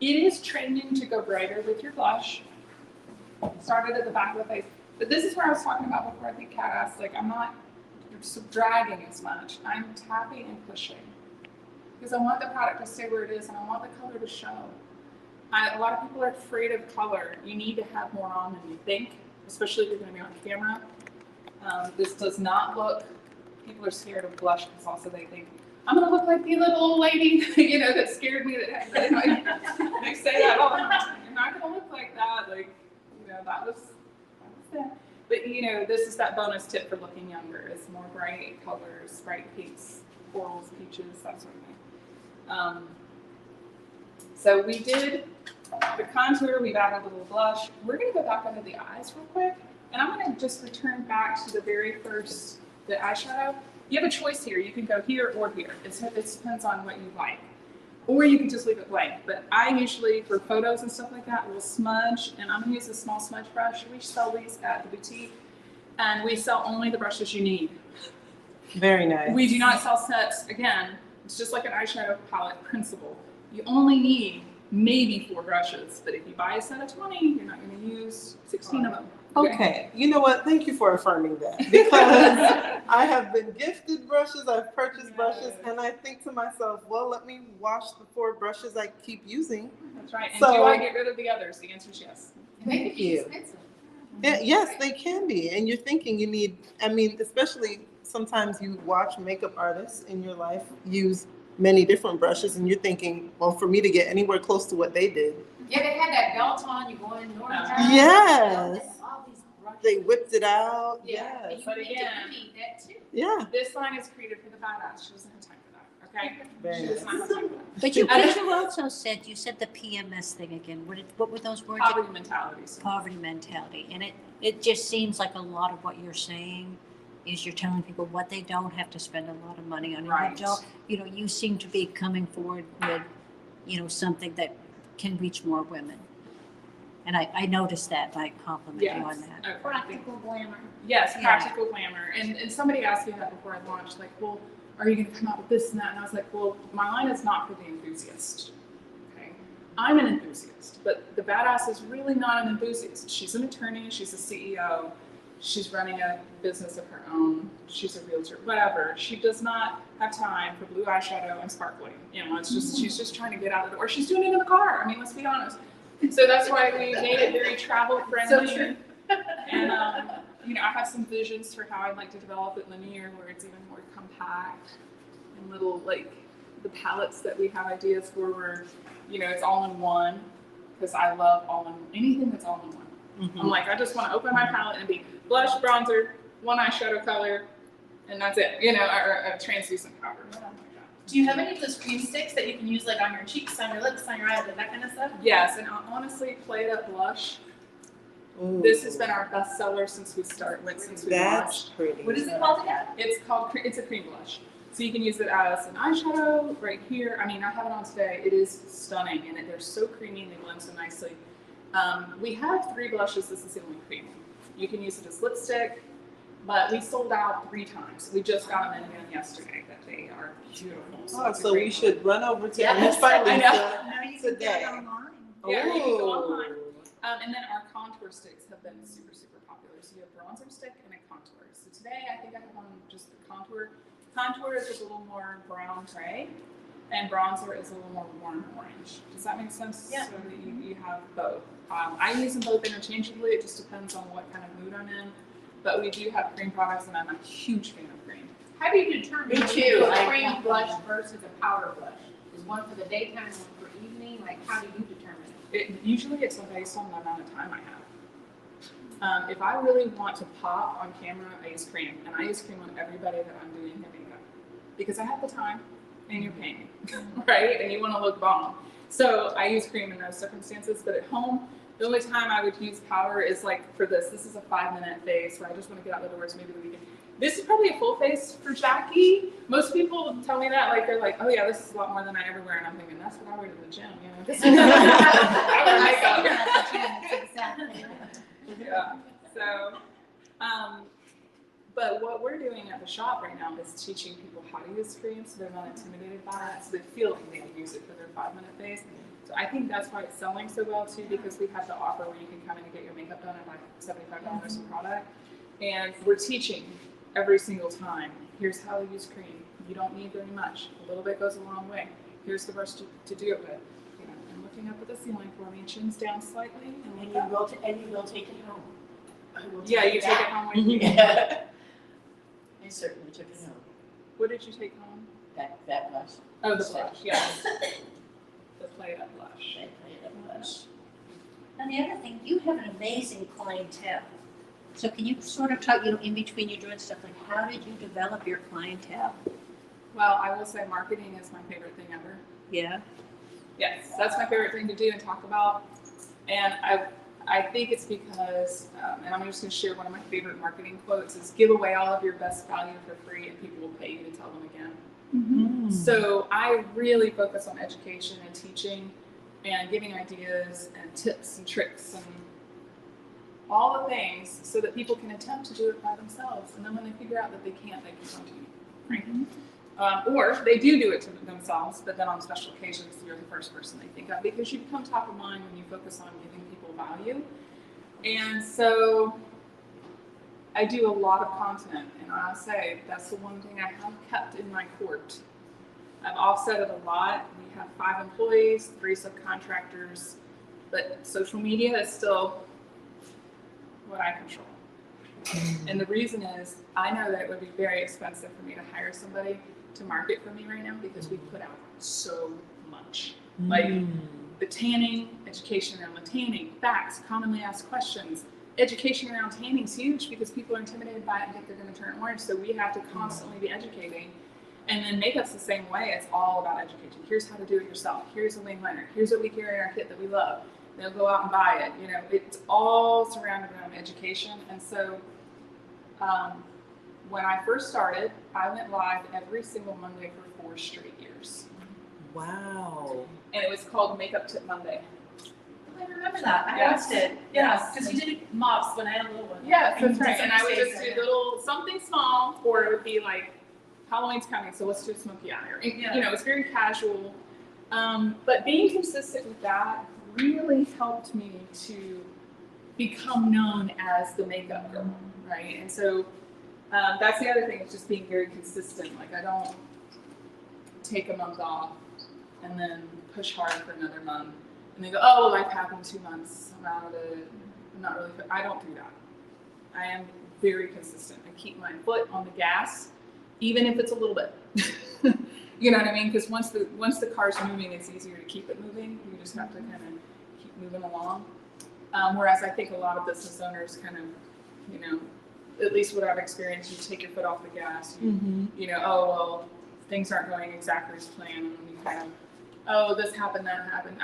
Speaker 2: It is trending to go brighter with your blush. Started at the back of the face. But this is where I was talking about before. I think Kat asked, I'm not dragging as much. I'm tapping and pushing. Because I want the product to stay where it is, and I want the color to show. A lot of people are afraid of color. You need to have more on than you think, especially if you're going to be on camera. This does not look, people are scared of blush because also they think, I'm gonna look like the little old lady, you know, that scared me. They say that all the time. You're not gonna look like that. Like, you know, that was that. But you know, this is that bonus tip for looking younger. It's more bright colors, bright pinks, corals, peaches, that sort of thing. So we did the contour. We've added a little blush. We're gonna go back under the eyes real quick, and I'm gonna just return back to the very first, the eyeshadow. You have a choice here. You can go here or here. It depends on what you like. Or you can just leave it blank. But I usually, for photos and stuff like that, will smudge, and I'm gonna use a small smudge brush. We sell these at the boutique, and we sell only the brushes you need.
Speaker 1: Very nice.
Speaker 2: We do not sell sets. Again, it's just like an eyeshadow palette principle. You only need maybe 4 brushes, but if you buy a set of 20, you're not gonna use 16 of them.
Speaker 1: Okay, you know what? Thank you for affirming that, because I have been gifted brushes, I've purchased brushes, and I think to myself, well, let me wash the 4 brushes I keep using.
Speaker 2: That's right. And
Speaker 1: So-
Speaker 2: do I get rid of the others? The answer is yes.
Speaker 1: Thank you. Yes, they can be, and you're thinking you need, I mean, especially sometimes you watch makeup artists in your life use many different brushes, and you're thinking, well, for me to get anywhere close to what they did,
Speaker 4: Yeah, they had that belt on, you go in north.
Speaker 1: Yes.
Speaker 4: All these brushes.
Speaker 1: they whipped it out,
Speaker 4: Yeah, and
Speaker 1: yes,
Speaker 4: you
Speaker 2: But
Speaker 4: need
Speaker 2: again-
Speaker 4: to repeat that too.
Speaker 1: yeah.
Speaker 2: This line is created for the badass. She doesn't have time for that. Okay?
Speaker 1: Very
Speaker 2: She does not have time for that.
Speaker 5: But you also said, you said the PMS thing again. What were those words?
Speaker 2: Poverty mentalities.
Speaker 5: Poverty mentality. And it just seems like a lot of what you're saying is you're telling people what they don't have to spend a lot of money on. And
Speaker 2: Right.
Speaker 5: what don't, you seem to be coming forward with, something that can reach more women. And I noticed that, I compliment you on that.
Speaker 2: Okay.
Speaker 4: Practical glamour.
Speaker 2: Yes,
Speaker 5: Yeah.
Speaker 2: practical glamour. And somebody asked me that before I launched, like, well, are you going to come out with this and that? And I was like, well, my line is not for the enthusiast. Okay, I'm an enthusiast, but the badass is really not an enthusiast. She's an attorney. She's a CEO. She's running a business of her own. She's a realtor, whatever. She does not have time for blue eyeshadow and sparkling. It's just, she's just trying to get out of the door. She's doing it in the car. I mean, let's be honest. So that's why we made it very travel friendly.
Speaker 4: So true.
Speaker 2: And, I have some visions for how I'd like to develop it in the new year, where it's even more compact and little, like, the palettes that we have ideas for where, it's all in one, because I love anything that's all in one.
Speaker 1: Mm-hmm.
Speaker 2: I'm like, I just want to open my palette and be blush, bronzer, one eyeshadow color, and that's it, or a translucent powder. Something like that.
Speaker 3: Do you have any of those cream sticks that you can use like on your cheeks, on your lips, on your eyes, and that kind of stuff?
Speaker 2: Yes, and honestly, Play Up Blush.
Speaker 1: Ooh.
Speaker 2: This has been our best seller since we
Speaker 1: That's
Speaker 2: launched.
Speaker 1: pretty.
Speaker 3: What is it called again?
Speaker 2: It's a cream blush. So you can use it as an eyeshadow right here. I mean, I have it on today. It is stunning, and they're so creamy and they blend so nicely. We have 3 blushes. This is the only cream. You can use it as lipstick, but we sold out 3 times. We just got them in again yesterday. That they are beautiful.
Speaker 1: Oh,
Speaker 2: it's a
Speaker 1: so
Speaker 2: great
Speaker 1: we should run over to
Speaker 3: Yes,
Speaker 1: Image by
Speaker 2: I know.
Speaker 1: Lisa
Speaker 3: Now you can
Speaker 1: today.
Speaker 3: get it online.
Speaker 2: Yeah, you can go
Speaker 1: Ooh.
Speaker 2: online. And then our contour sticks have been super, super popular. So you have bronzer stick and a contour. So today I think I have on just the contour. Contour is a little more brown gray, and bronzer is a little more warm orange. Does that make sense?
Speaker 3: Yeah.
Speaker 2: So that you have both. I use them both interchangeably. It just depends on what kind of mood I'm in. But we do have cream products, and I'm a huge fan of cream.
Speaker 4: How do you determine
Speaker 7: Me
Speaker 4: if
Speaker 7: too.
Speaker 4: you do
Speaker 7: I-
Speaker 4: a cream blush versus a powder blush? Is one for the daytime, one for evening? Like, how do you determine it?
Speaker 2: Usually it's based on the amount of time I have. If I really want to pop on camera, I use cream. And I use cream on everybody that I'm doing their makeup. Because I have the time and you're paying me, right? And you want to look bomb. So I use cream in those circumstances. But at home, the only time I would use powder is like for this. This is a 5-minute face where I just want to get out the doors maybe the weekend. This is probably a full face for Jackie. Most people tell me that, like, they're like, oh yeah, this is a lot more than I ever wear. And I'm thinking, that's what I wear to the gym, This is I wear makeup.
Speaker 3: Exactly.
Speaker 2: Yeah. So, but what we're doing at the shop right now is teaching people how to use cream so they're not intimidated by it, so they feel like they can use it for their 5-minute face. So I think that's why it's selling so well too, because we have the offer where you can come in and get your makeup done at like $75 a product. And we're teaching every single time, here's how to use cream. You don't need very much. A little bit goes a long way. Here's the brush to do it with. I'm looking up at the ceiling for me, chin's down slightly.
Speaker 7: And you will take it home. I will
Speaker 2: Yeah,
Speaker 7: tell
Speaker 2: you take it home with you.
Speaker 7: Yeah. I certainly took a note.
Speaker 2: What did you take home?
Speaker 7: That blush.
Speaker 2: Oh, the blush, yes. The Play Up blush.
Speaker 7: That blush.
Speaker 5: And the other thing, you have an amazing clientele. So can you sort of talk, in between you doing stuff, like how did you develop your clientele?
Speaker 2: Well, I will say marketing is my favorite thing ever.
Speaker 5: Yeah.
Speaker 2: Yes, that's my favorite thing to do and talk about. And I think it's because, and I'm just going to share one of my favorite marketing quotes, is give away all of your best value for free and people will pay you to tell them again.
Speaker 5: Mm-hmm.
Speaker 2: So I really focus on education and teaching and giving ideas and tips and tricks and all the things so that people can attempt to do it by themselves. And then when they figure out that they can't, they can come to you, right? Or they do it to themselves, but then on special occasions, you're the first person they think of because you become top of mind when you focus on giving people value. And so I do a lot of content, and I'll say that's the one thing I have kept in my court. I've offset it a lot. We have 5 employees, 3 subcontractors, but social media is still what I control. And the reason is I know that it would be very expensive for me to hire somebody to market for me right now because we put out so much. Like the tanning, education around the tanning, facts, commonly asked questions. Education around tanning is huge because people are intimidated by it and think they're going to turn orange. So we have to constantly be educating. And then makeup's the same way. It's all about education. Here's how to do it yourself. Here's a wing liner. Here's what we carry in our kit that we love. They'll go out and buy it. It's all surrounded around education. And so when I first started, I went live every single Monday for 4 straight years.
Speaker 1: Wow.
Speaker 2: And it was called Makeup Tip Monday.
Speaker 3: I remember that. I
Speaker 2: Yes.
Speaker 3: watched it. Yes, because you did mops when I had a little one.
Speaker 2: Yes, that's
Speaker 3: And
Speaker 2: right. And I would just
Speaker 3: December
Speaker 2: do little something small, or it would be like Halloween's coming, so let's do a smoky eye. Or, it's very casual. But being consistent with that really helped me to become known as the makeup girl, right? And so that's the other thing, is just being very consistent. Like I don't take a month off and then push hard for another month. And they go, oh, life happened 2 months. I'm out of it. I'm not really, I don't do that. I am very consistent. I keep my foot on the gas, even if it's a little bit. You know what I mean? Because once the car's moving, it's easier to keep it moving. You just have to kind of keep moving along. Whereas I think a lot of business owners kind of, at least what I've experienced, you take your foot off the gas. Oh, well, things aren't going exactly as planned. And you kind of, oh, this happened, that happened.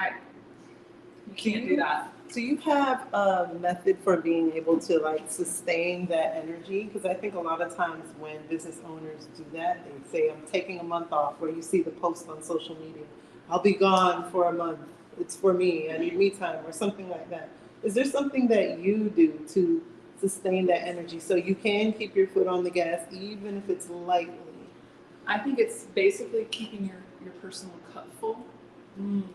Speaker 2: You can't do that.
Speaker 1: Do you have a method for being able to sustain that energy? Because I think a lot of times when business owners do that, they say, I'm taking a month off, where you see the post on social media, I'll be gone for a month. It's for me. I need me time, or something like that. Is there something that you do to sustain that energy so you can keep your foot on the gas, even if it's lightly?
Speaker 2: I think it's basically keeping your personal cup full.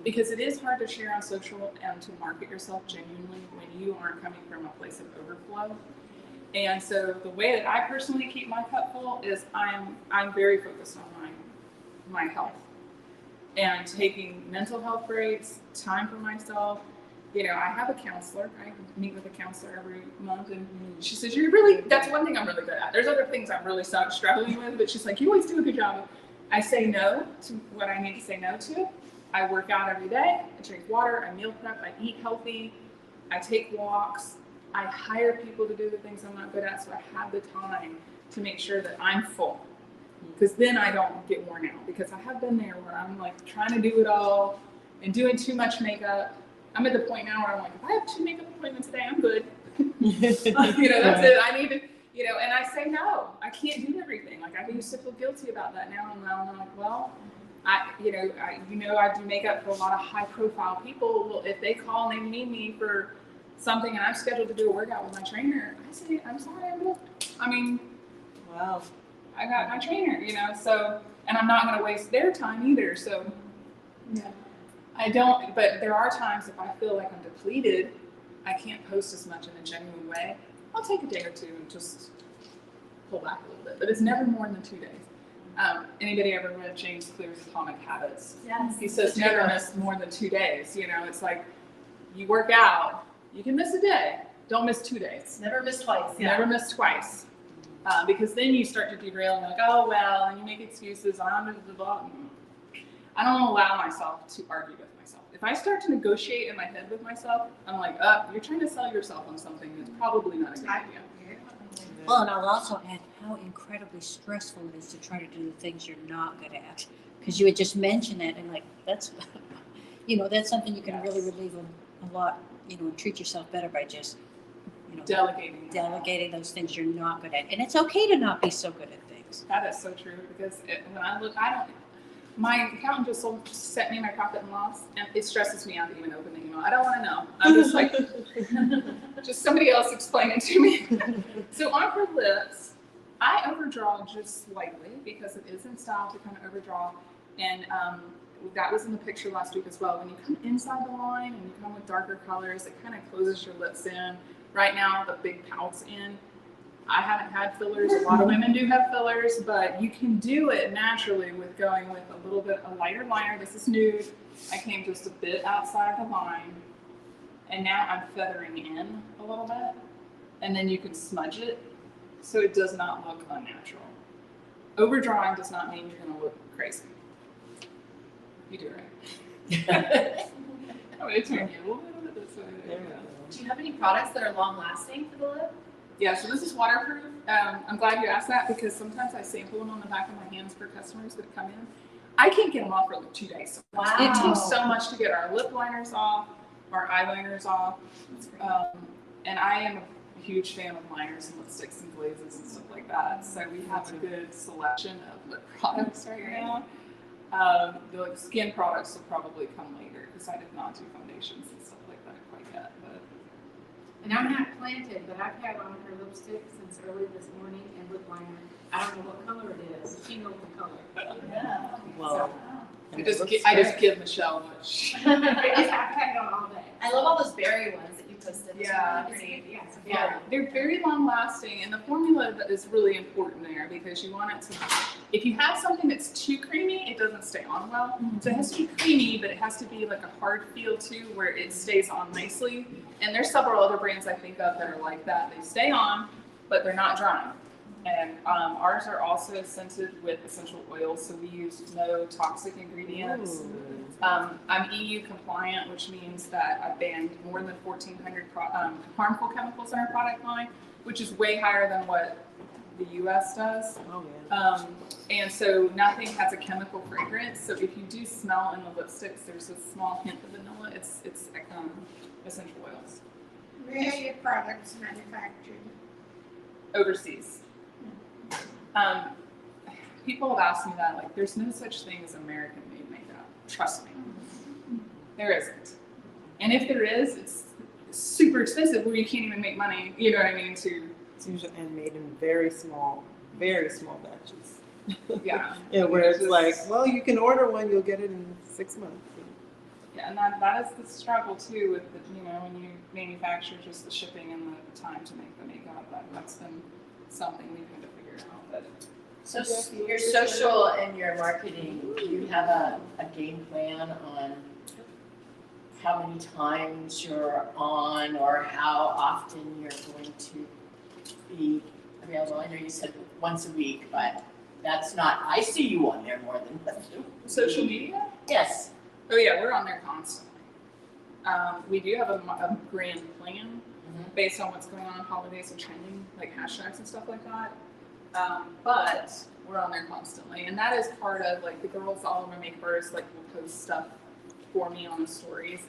Speaker 2: Because it is hard to share on social and to market yourself genuinely when you aren't coming from a place of overflow. And so the way that I personally keep my cup full is I'm very focused on my health and taking mental health breaks, time for myself. I have a counselor. I meet with a counselor every month, and she says, that's one thing I'm really good at. There's other things I'm really struggling with, but she's like, you always do a good job. I say no to what I need to say no to. I work out every day, I drink water, I meal prep, I eat healthy, I take walks, I hire people to do the things I'm not good at, so I have the time to make sure that I'm full. Because then I don't get worn out, because I have been there where I'm trying to do it all and doing too much makeup. I'm at the point now where I'm like, if I have 2 makeup appointments a day, I'm good. That's it. I need to, and I say no, I can't do everything. I used to feel guilty about that now, and now I'm like, well, I do makeup for a lot of high profile people. Well, if they call and they need me for something and I'm scheduled to do a workout with my trainer, I say, I'm sorry, I'm booked.
Speaker 1: Wow.
Speaker 2: I got my trainer, so, and I'm not going to waste their time either. So, I don't, but there are times if I feel like I'm depleted, I can't post as much in a genuine way. I'll take a day or 2 and just pull back a little bit, but it's never more than 2 days. Anybody ever read James Clear's Atomic Habits?
Speaker 3: Yes.
Speaker 2: He says never miss more than 2 days. It's like you work out, you can miss a day, don't miss 2 days.
Speaker 3: Never miss twice.
Speaker 2: Never miss twice. Because then you start to derail and you're like, oh, well, and you make excuses. I don't allow myself to argue with myself. If I start to negotiate in my head with myself, I'm like, you're trying to sell yourself on something that's probably not a good idea.
Speaker 5: Well, and I'll also add how incredibly stressful it is to try to do the things you're not good at. Because you had just mentioned that, and like, that's, that's something you can really relieve a lot, and treat yourself better by just, delegating those things you're not good at. And it's okay to not be so good at things.
Speaker 2: That is so true, because when I look, my accountant just sent me my profit and loss, and it stresses me out to even open the email. I don't want to know. I'm just like, just somebody else explain it to me. So on her lips, I overdraw just slightly because it is in style to kind of overdraw. And that was in the picture last week as well. When you come inside the line and you come with darker colors, it kind of closes your lips in. Right now, the big pout's in. I haven't had fillers. A lot of women do have fillers, but you can do it naturally with going with a little bit a lighter liner. This is nude. I came just a bit outside the line, and now I'm feathering in a little bit, and then you can smudge it so it does not look unnatural. Overdrawing does not mean you're going to look crazy. You do right. I'm going to turn you a little bit this way. There we go.
Speaker 3: Do you have any products that are long lasting for the lip?
Speaker 2: Yeah, so this is waterproof. I'm glad you asked that because sometimes I sample them on the back of my hands for customers that come in. I can't get them off for like 2 days.
Speaker 3: Wow.
Speaker 2: It takes so much to get our lip liners off, our eyeliners off. And I am a huge fan of liners and lipsticks and glazes and stuff like that. So we have a good selection of lip products right now. The skin products will probably come later because I did not do foundations and stuff like that quite yet. But
Speaker 4: And I'm not planted, but I've had on her lipstick since early this morning and lip liner. I don't know what color it is. She knows the color.
Speaker 3: Yeah.
Speaker 7: Well,
Speaker 2: I just give Michelle much.
Speaker 4: I've had it on all day.
Speaker 3: I love all those berry ones that you posted.
Speaker 2: Yeah.
Speaker 3: It's really pretty.
Speaker 2: Yeah, they're very long lasting, and the formula is really important there because you want it to, if you have something that's too creamy, it doesn't stay on well. So it has to be creamy, but it has to be like a hard feel too, where it stays on nicely. And there's several other brands I think of that are like that. They stay on, but they're not drying. And ours are also scented with essential oils, so we use no toxic ingredients. I'm EU compliant, which means that I banned more than 1,400 harmful chemicals in our product line, which is way higher than what the US does.
Speaker 1: Oh, yeah.
Speaker 2: And so nothing has a chemical fragrance. So if you do smell in the lipsticks, there's a small hint of vanilla. It's essential oils.
Speaker 8: Where are your products manufactured?
Speaker 2: Overseas. People have asked me that, like, there's no such thing as American-made makeup. Trust me. There isn't. And if there is, it's super expensive where you can't even make money, you know what I mean,
Speaker 1: It's usually and made in very small batches.
Speaker 2: yeah.
Speaker 1: Yeah, where it's like, well, you can order one, you'll get it in 6 months.
Speaker 2: Yeah, and that is the struggle too with the, when you manufacture, just the shipping and the time to make the makeup. That's been something we've had to figure out. But
Speaker 7: so your social and your marketing, do you have a game plan on how many times you're on or how often you're going to be available? I know you said once a week, but that's not, I see you on there more than once a week.
Speaker 2: social media?
Speaker 7: Yes.
Speaker 2: Oh yeah, we're on there constantly. We do have a grand plan based on what's going on, holidays and trending, like hashtags and stuff like that. But we're on there constantly, and that is part of like the girls all over MakeHERs like will post stuff for me on the stories.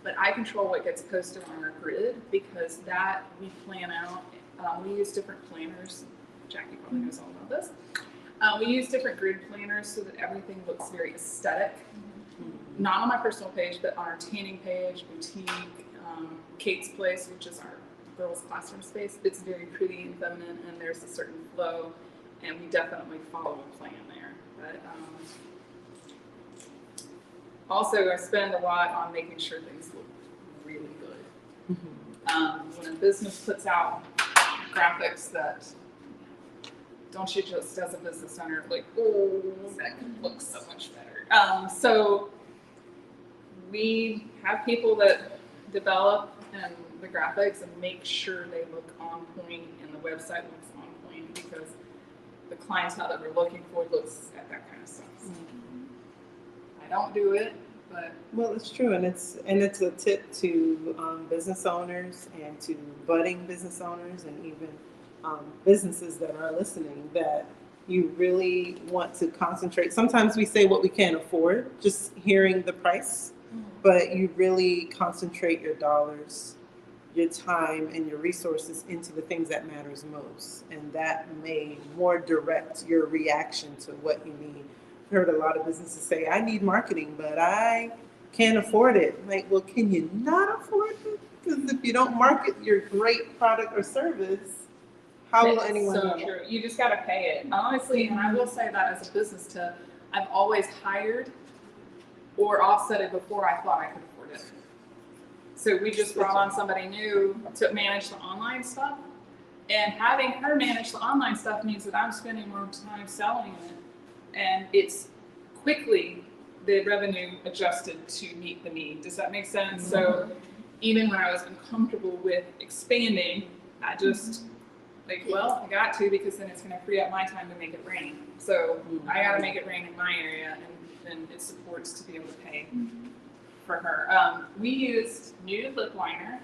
Speaker 2: But I control what gets posted on our grid because that we plan out. We use different planners. Jackie probably knows all about this. We use different grid planners so that everything looks very aesthetic. Not on my personal page, but on our tanning page, boutique, Kate's Place, which is our girls' classroom space. It's very pretty and feminine, and there's a certain flow, and we definitely follow a plan there. But also, I spend a lot on making sure things look really good. When a business puts out graphics that don't you just, as a business owner, like, oh, that could look so much better. So we have people that develop the graphics and make sure they look on point and the website looks on point. because the clientele that we're looking for looks at that kind of stuff. So I don't do it, but
Speaker 1: Well, it's true, and it's a tip to business owners and to budding business owners and even businesses that are listening, that you really want to concentrate. Sometimes we say what we can't afford, just hearing the price, but you really concentrate your dollars, your time, and your resources into the things that matters most, and that may more direct your reaction to what you need. I've heard a lot of businesses say, I need marketing, but I can't afford it. Like, well, can you not afford it? Because if you don't market your great product or service, how will
Speaker 2: it's
Speaker 1: anyone
Speaker 2: so
Speaker 1: know?
Speaker 2: true. You just got to pay it. Honestly, and I will say that as a business tip, I've always hired or offset it before I thought I could afford it. So we just brought on somebody new to manage the online stuff, and having her manage the online stuff means that I'm spending more time selling it, and it's quickly the revenue adjusted to meet the need. Does that make sense? Mm-hmm. So even when I was uncomfortable with expanding, I just well, I got to, because then it's going to free up my time to make it rain. So I got to make it rain in my area, and then it supports to be able to pay for her. We used nude lip liner,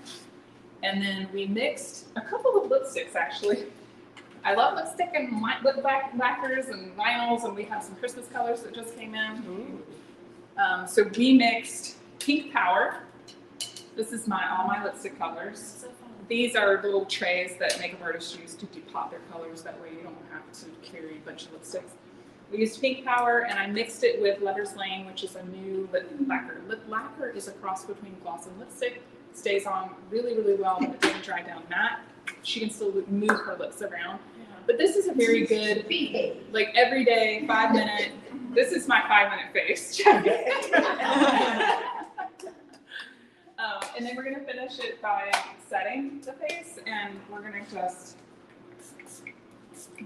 Speaker 2: and then we mixed a couple of lipsticks, actually. I love lipstick and lip lacquers and vinyls, and we have some Christmas colors that just came in. So we mixed Pink Power. This is all my lipstick colors. These are little trays that makeup artists use to depot their colors. That way you don't have to carry a bunch of lipsticks. We used Pink Power, and I mixed it with Lover's Lane, which is a new lip lacquer. Lip lacquer is a cross between gloss and lipstick. It stays on really, really well, but it doesn't dry down matte. She can still move her lips around. But this is a very good, like, everyday 5-minute, this is my 5-minute face. Check it. And then we're going to finish it by setting the face, and we're going to just,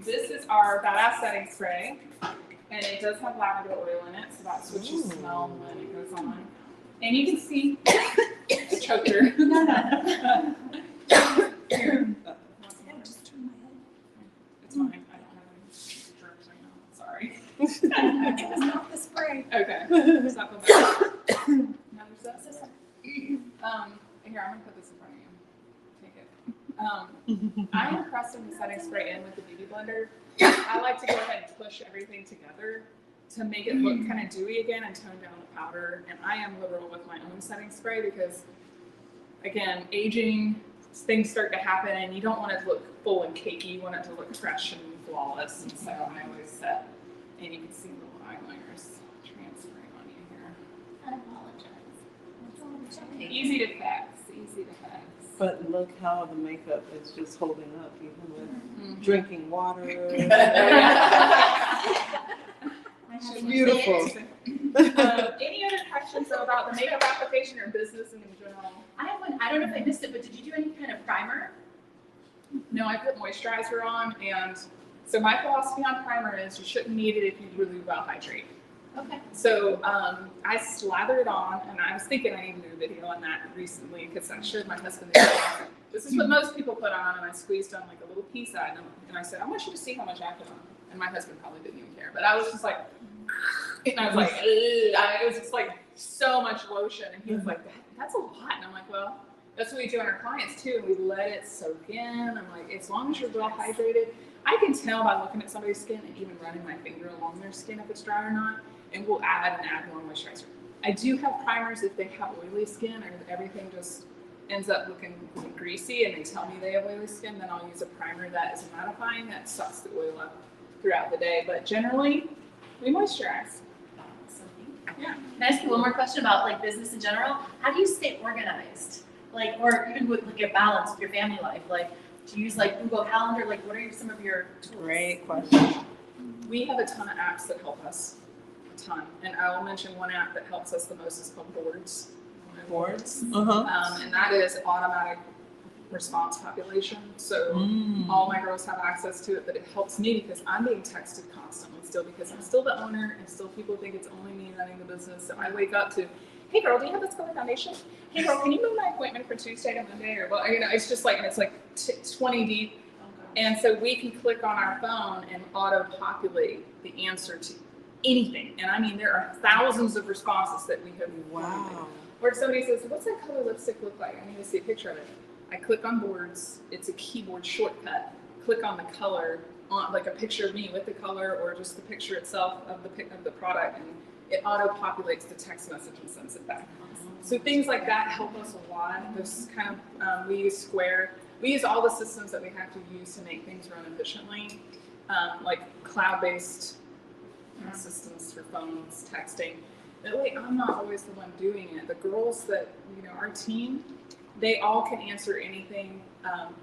Speaker 2: this is our Badass setting spray, and it does have lavender oil in it, so that switches smell when it goes on. And you can see, I choked her. Here. It's fine, I don't have any germs right now, sorry.
Speaker 3: It's not the spray.
Speaker 2: Okay, does that feel better? Now there's that. Here, I'm gonna put this in front of you. Take it. I am pressing the setting spray in with the beauty blender. I like to go ahead and push everything together to make it look kind of dewy again and tone down the powder. And I am liberal with my own setting spray because, again, aging, things start to happen, and you don't want it to look full and cakey. You want it to look fresh and flawless. And so I always set, and you can see little eyeliners transferring on you here.
Speaker 3: I apologize.
Speaker 2: Easy to fix, easy to fix.
Speaker 1: But look how the makeup is just holding up, even with drinking water. She's beautiful.
Speaker 2: Any other questions about the makeup application or business in general?
Speaker 3: I have one. I don't know if I missed it, but did you do any kind of primer?
Speaker 2: No, I put moisturizer on, and so my philosophy on primer is you shouldn't need it if you really well hydrate.
Speaker 3: Okay.
Speaker 2: So I slather it on, and I was thinking I need to do a video on that recently because I showed my husband this is what most people put on, and I squeezed on like a little piece out of them, and I said, I want you to see how much I put on. And my husband probably didn't even care, but I was just like, and I was like, it was just like so much lotion, and he was like, that's a lot, and I'm like, well, that's what we do on our clients too, and we let it soak in. I'm like, as long as you're well hydrated, I can tell by looking at somebody's skin and even running my finger along their skin if it's dry or not, and we'll add more moisturizer. I do have primers if they have oily skin or everything just ends up looking greasy and they tell me they have oily skin, then I'll use a primer that is mattifying, that sucks the oil up throughout the day. But generally, we moisturize.
Speaker 3: Yeah. Can I ask you one more question about like business in general? How do you stay organized? Like, or even with like your balance with your family life? Like, do you use like Google Calendar? Like, what are some of your tools?
Speaker 1: Great question.
Speaker 2: We have a ton of apps that help us. Ton. And I will mention one app that helps us the most is called Boards.
Speaker 1: Boards?
Speaker 2: And that is automatic response population. So all my girls have access to it, but it helps me because I'm being texted constantly still because I'm still the owner and still people think it's only me running the business. So I wake up to, hey girl, do you have this color foundation? Hey girl, can you move my appointment for Tuesday to Monday? Or well, you know, it's just like, and it's like 20 deep. And so we can click on our phone and auto-populate the answer to anything. And I mean, there are thousands of responses that we have.
Speaker 1: Wow.
Speaker 2: Or if somebody says, what's that color lipstick look like? I need to see a picture of it. I click on boards. It's a keyboard shortcut. Click on the color, on like a picture of me with the color, or just the picture itself of the product, and it auto-populates the text message and sends it back. So things like that help us a lot. This kind of, we use Square. We use all the systems that we have to use to make things run efficiently, like cloud-based systems for phones, texting. That way I'm not always the one doing it. The girls that, our team, they all can answer anything.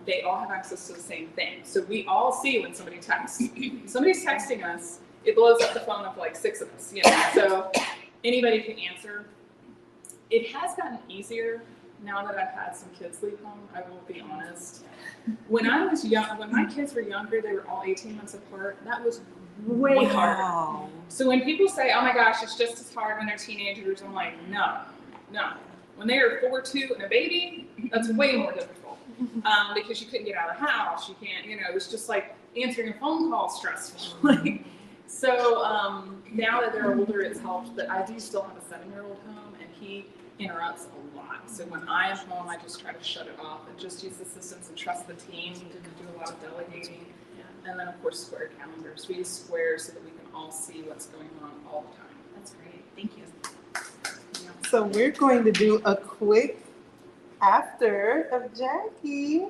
Speaker 2: They all have access to the same thing. So we all see when somebody texts. Somebody's texting us, it blows up the phone of like 6 of us, so anybody can answer. It has gotten easier now that I've had some kids leave home, I will be honest. When I was young, when my kids were younger, they were all 18 months apart. That was way harder. So when people say, oh my gosh, it's just as hard when they're teenagers, I'm like, no. When they are 4, 2, and a baby, that's way more difficult because you couldn't get out of the house. You can't, it was just like answering a phone call stressful. So now that they're older, it's helped. But I do still have a 7-year-old home, and he interrupts a lot. So when I am home, I just try to shut it off and just use the systems and trust the team to do a lot of delegating. And then, of course, Square calendars. We use Square so that we can all see what's going on all the time.
Speaker 3: That's great, thank you.
Speaker 1: So we're going to do a quick after of Jackie.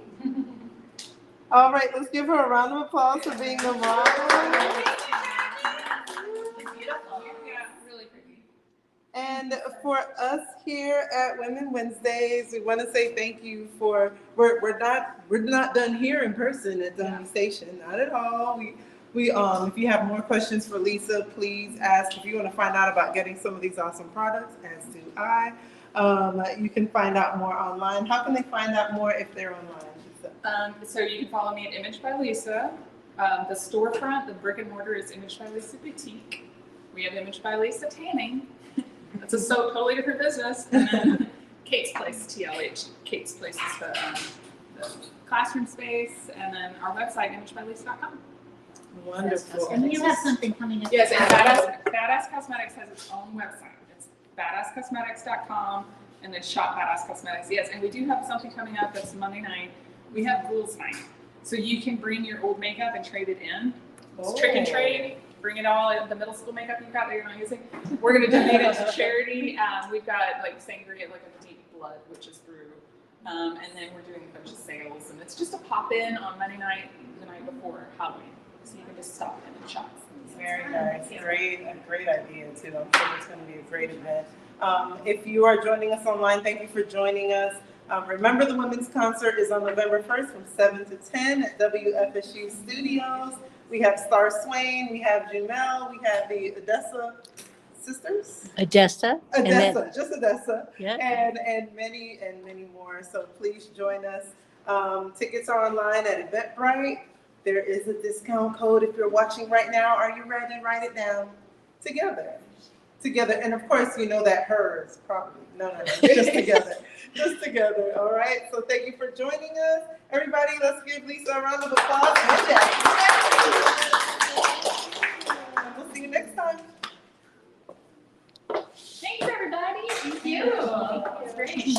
Speaker 1: All right, let's give her a round of applause for being the model. And for us here at Women Wednesdays, we want to say thank you for, we're not done here in person at Domi Station, not at all. We if you have more questions for Lisa, please ask. If you want to find out about getting some of these awesome products, as do I, you can find out more online. How can they find out more if they're online, Lisa?
Speaker 2: So you can follow me at Image by Lisa. The storefront, the brick and mortar is Image by Lisa Boutique. We have Image by Lisa Tanning. That's a totally different business. And then Kate's Place, TLH. Kate's Place is the classroom space. And then our website, imagebylisa.com.
Speaker 1: Wonderful.
Speaker 5: And you have something coming up.
Speaker 2: Yes, and Baddass Cosmetics has its own website. It's badasscosmetics.com and then shop Baddass Cosmetics. Yes, and we do have something coming up that's Monday night. We have Ghouls Night. So you can bring your old makeup and trade it in. It's trick and trade. Bring it all in the middle school makeup you've got that you're not using. We're going to donate it to charity. We've got like sangria, like a deep blood, which is brew. And then we're doing a bunch of sales. And it's just a pop in on Monday night, the night before Halloween. So you can just stop in and shop.
Speaker 1: Very nice. Great idea too. I'm sure it's going to be a great event. If you are joining us online, thank you for joining us. Remember, the women's concert is on November 1st from 7 to 10 at WFSU Studios. We have Star Swain, we have Jumel, we have the Odessa sisters.
Speaker 5: Odessa.
Speaker 1: Just Odessa.
Speaker 5: Yeah.
Speaker 1: And many more. So please join us. Tickets are online at Eventbrite. There is a discount code if you're watching right now. Are you ready? Write it down. Together. And of course, you know that hers probably. No, just together. Just together. All right. So thank you for joining us. Everybody, let's give Lisa a round of applause. And we'll see you next time.
Speaker 2: Thanks, everybody. Thank you. It's great.